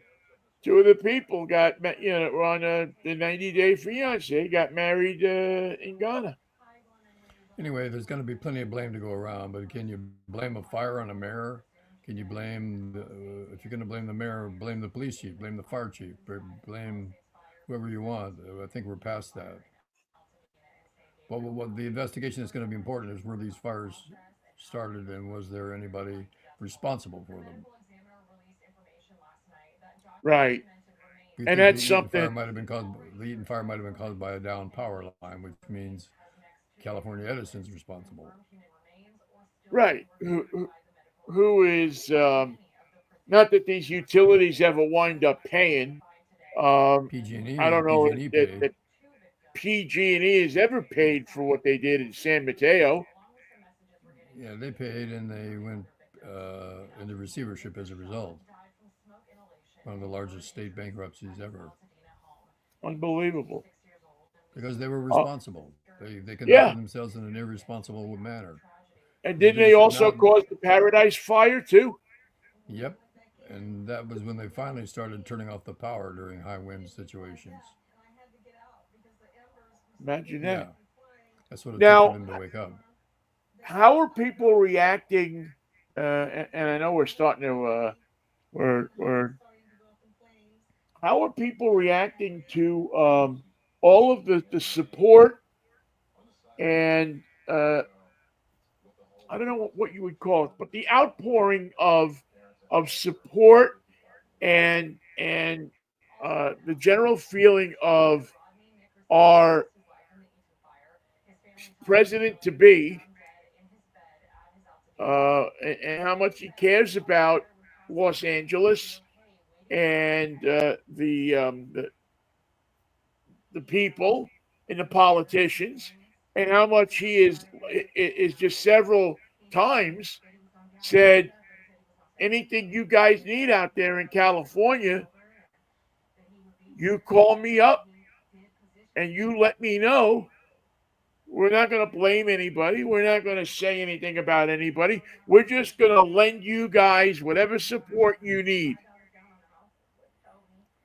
two of the people were on the 90-day fiance got married in Ghana. Anyway, there's going to be plenty of blame to go around, but can you blame a fire on a mayor? Can you if you're going to blame the mayor, blame the police chief, blame the fire chief, blame whoever you want? I think we're past that. But what the investigation that's going to be important is where these fires started and was there anybody responsible for them? Right, We and think that's something. The Eaton fire might have been caused by a down power line, which means California Edison's responsible. Right, who is not that these utilities ever wind up paying. I don't know PG&E that paid. PG&E has ever paid for what they did in San Mateo. Yeah, they paid and they went into receivership as a result. One of the largest state bankruptcies ever. Unbelievable. Because they were Uh, responsible. They conducted yeah, themselves in an irresponsible manner. and They didn't did they so also not. cause the Paradise Fire too? Yep. And that was when they finally started turning off the power during high wind situations. Imagine that. Yeah, that's what it took for Now, them to wake up. how are people reacting? And I know we're starting to we're how are people reacting to all of the support and I don't know what you would call it, but the outpouring of support and the general feeling of our president to be and how much he cares about Los Angeles and the people and the politicians, and how much he is just several times said anything you guys need out there in California, you call me up and you let me know. We're not going to blame anybody. We're not going to say anything about anybody. We're just going to lend you guys whatever support you need.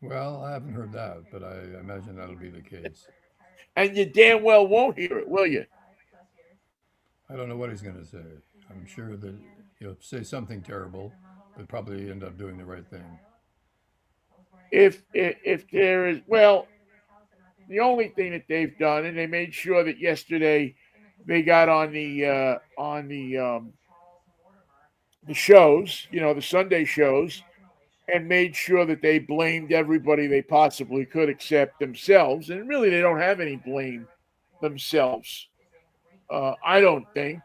Well, I haven't heard that, but I imagine that'll be the case. And you damn well won't hear it, will you? I don't know what he's going to say. I'm sure that he'll say something terrible, but probably end up doing the right thing. If there is, well, the only thing that they've done, and they made sure that yesterday they got on the shows, the Sunday shows, and made sure that they blamed everybody they possibly could except themselves. And really, they don't have any blame themselves. I don't think.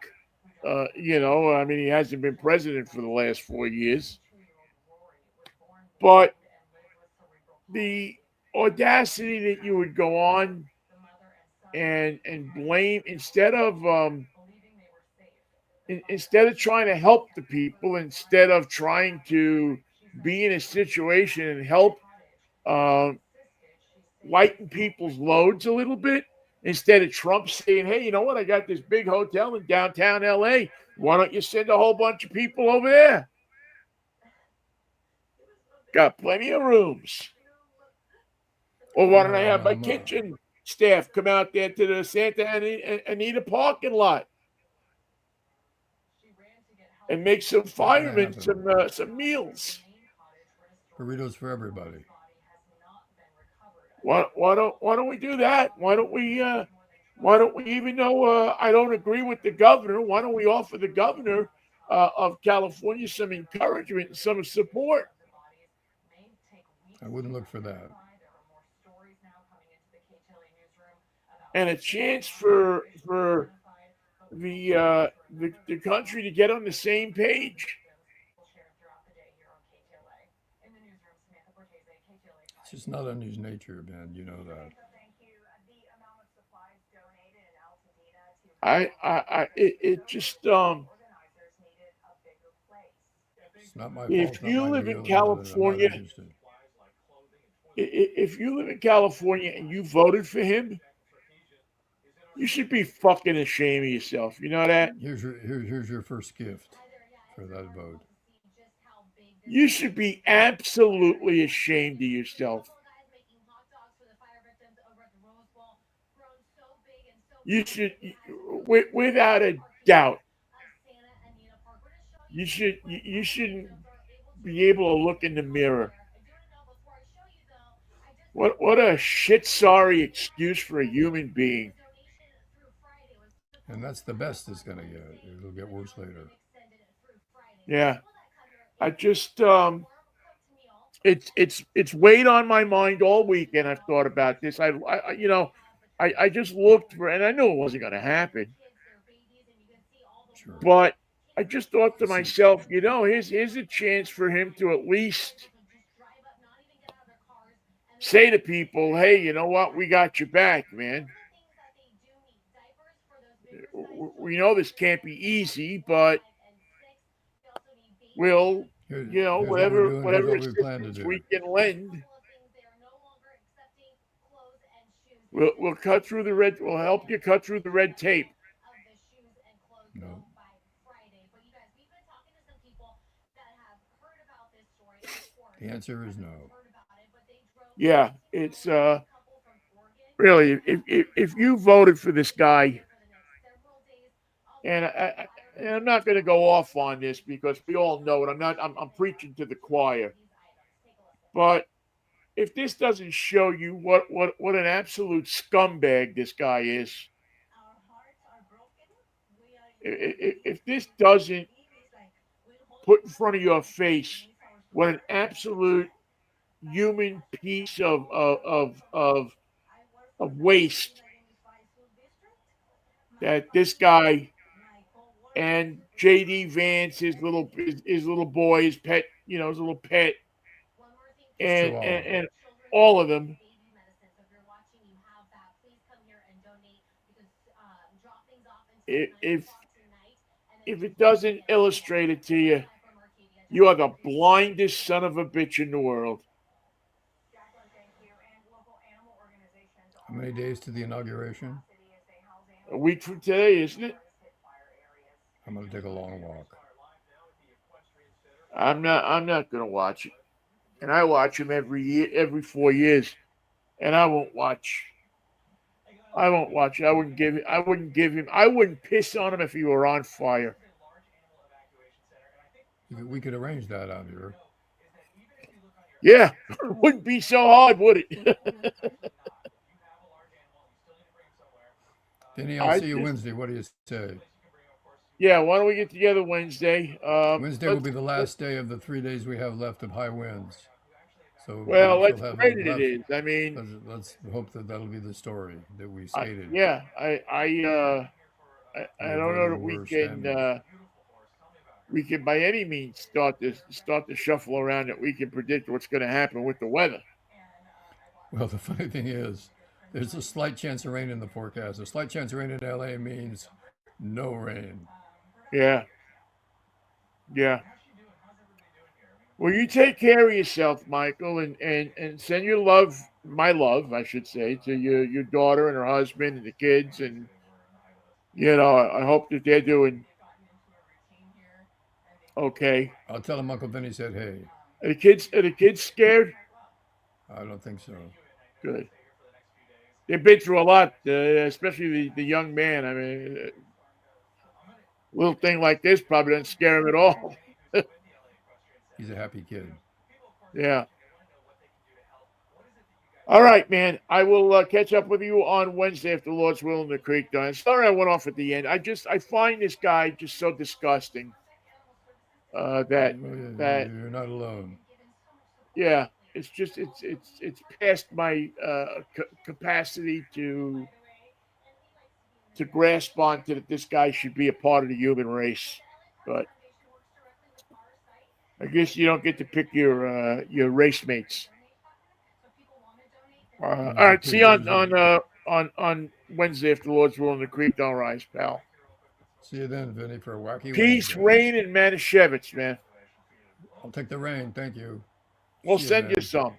I mean, he hasn't been president for the last 4 years, but the audacity that you would go on and blame instead of trying to help the people, instead of trying to be in a situation and help um, lighten people's loads a little bit, Instead of Trump saying, hey, you know what? I got this big hotel in downtown LA. Why don't you send a whole bunch of people over there? Got plenty of rooms. Or why don't I have my kitchen staff come out there to the Santa Anita parking lot and make some firemen some meals? Burritos for everybody. Why don't we do that? Why don't we even though I don't agree with the governor, why don't we offer the governor of California some encouragement and some support? I wouldn't look for that. And a chance for the country to get on the same page. It's just not in his nature, man. You know that. It just It's not my fault. if It's not you my live deal. in I'm not California, interested. if you live in California and you voted for him, you should be fucking ashamed of yourself. You know that? Here's your first gift for that vote. You should be absolutely ashamed of yourself. You should, without a doubt, you shouldn't be able to look in the mirror. What a shit sorry excuse for a human being. And that's the best it's gonna get. It'll get worse later. Yeah, I just it's weighed on my mind all weekend. I've thought about this. I just looked for, and I knew it wasn't going to happen, Sure. but I just thought to myself, here's a chance for him to at least say to people, hey, you know what? We got your back, man. We know this can't be easy, but we'll, Here's what we're whatever doing. Here's whatever what we plan to assistance do. we can lend, we'll cut through the red. We'll help you cut through the red tape. No. The answer is no. Yeah, it's really if you voted for this guy, and I'm not going to go off on this because we all know it. I'm preaching to the choir, but if this doesn't show you what an absolute scumbag this guy is, if this doesn't put in front of your face what an absolute human piece of waste that this guy and JD Vance, his little boy, his pet, his little pet, and all of them. If it doesn't illustrate it to you, you are the blindest son of a bitch in the world. How many days to the inauguration? A week from today, isn't it? I'm gonna take a long walk. I'm not gonna watch it. And I watch him every year, every 4 years. And I won't watch. I won't watch it. I wouldn't piss on him if he were on fire. We could arrange that out here. Yeah, it wouldn't be so hard, would it? Vinnie, I'll see you Wednesday. What do you say? Yeah, why don't we get together Wednesday? Wednesday will be the last day of the 3 days we have left of high winds. So let's pray that it is. I mean, let's hope that that'll be the story that we stated. I don't know that we can by any means start to shuffle around that we can predict what's going to happen with the weather. Well, the funny thing is, there's a slight chance of rain in the forecast. A slight chance of rain in LA means no rain. Yeah. Well, you take care of yourself, Michael, and send your love my love, I should say, to your daughter and her husband and the kids, and I hope that they're doing okay. I'll tell him Uncle Vinny said hey. Are the kids scared? I don't think so. Good. They've been through a lot, especially the young man. I mean, a little thing like this probably doesn't scare him at all. He's a happy kid. Yeah. All right, man. I will catch up with you on Wednesday if the Lord's willing. The creek done. Sorry, I went off at the end. I find this guy just so disgusting. That that You're not alone. yeah, it's past my capacity to grasp onto that this guy should be a part of the human race. But I guess you don't get to pick your race mates. All You can right, see pick you yours. on Wednesday if the Lord's willing. The creek don't rise, pal. See you then, Vinny, for a wacky Peace, Wednesday. rain, and Manischewitz, man. I'll take the rain. Thank you. We'll See you send you then. some.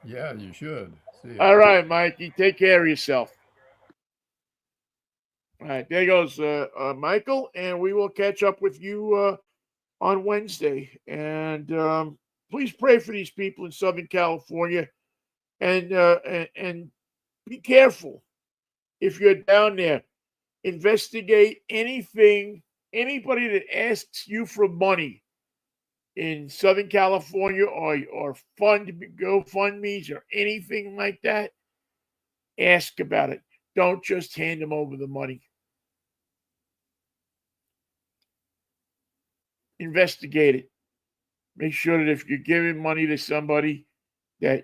Yeah, you should. See ya. All right, Mikey. Take care of yourself. All right, there goes Michael, and we will catch up with you on Wednesday. And please pray for these people in Southern California, and be careful if you're down there. Investigate anybody that asks you for money in Southern California or GoFundMe's or anything like that. Ask about it. Don't just hand them over the money. Investigate it. Make sure that if you're giving money to somebody, that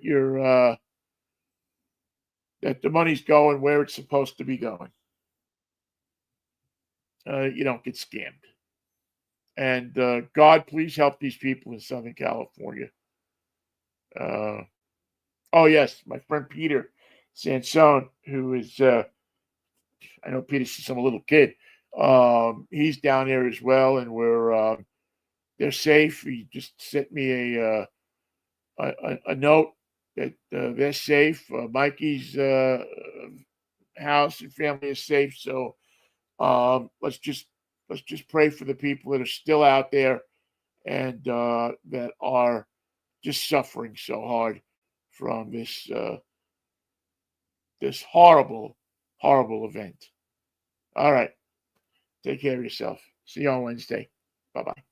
that the money's going where it's supposed to be going. You don't get scammed. And God, please help these people in Southern California. Oh yes, my friend Peter Sansone, who is I know Peter since I'm a little kid. He's down there as well, and they're safe. He just sent me a note that they're safe. Mikey's house and family is safe. So let's just pray for the people that are still out there and that are just suffering so hard from this horrible, horrible event. All right. Take care of yourself. See you on Wednesday. Bye bye.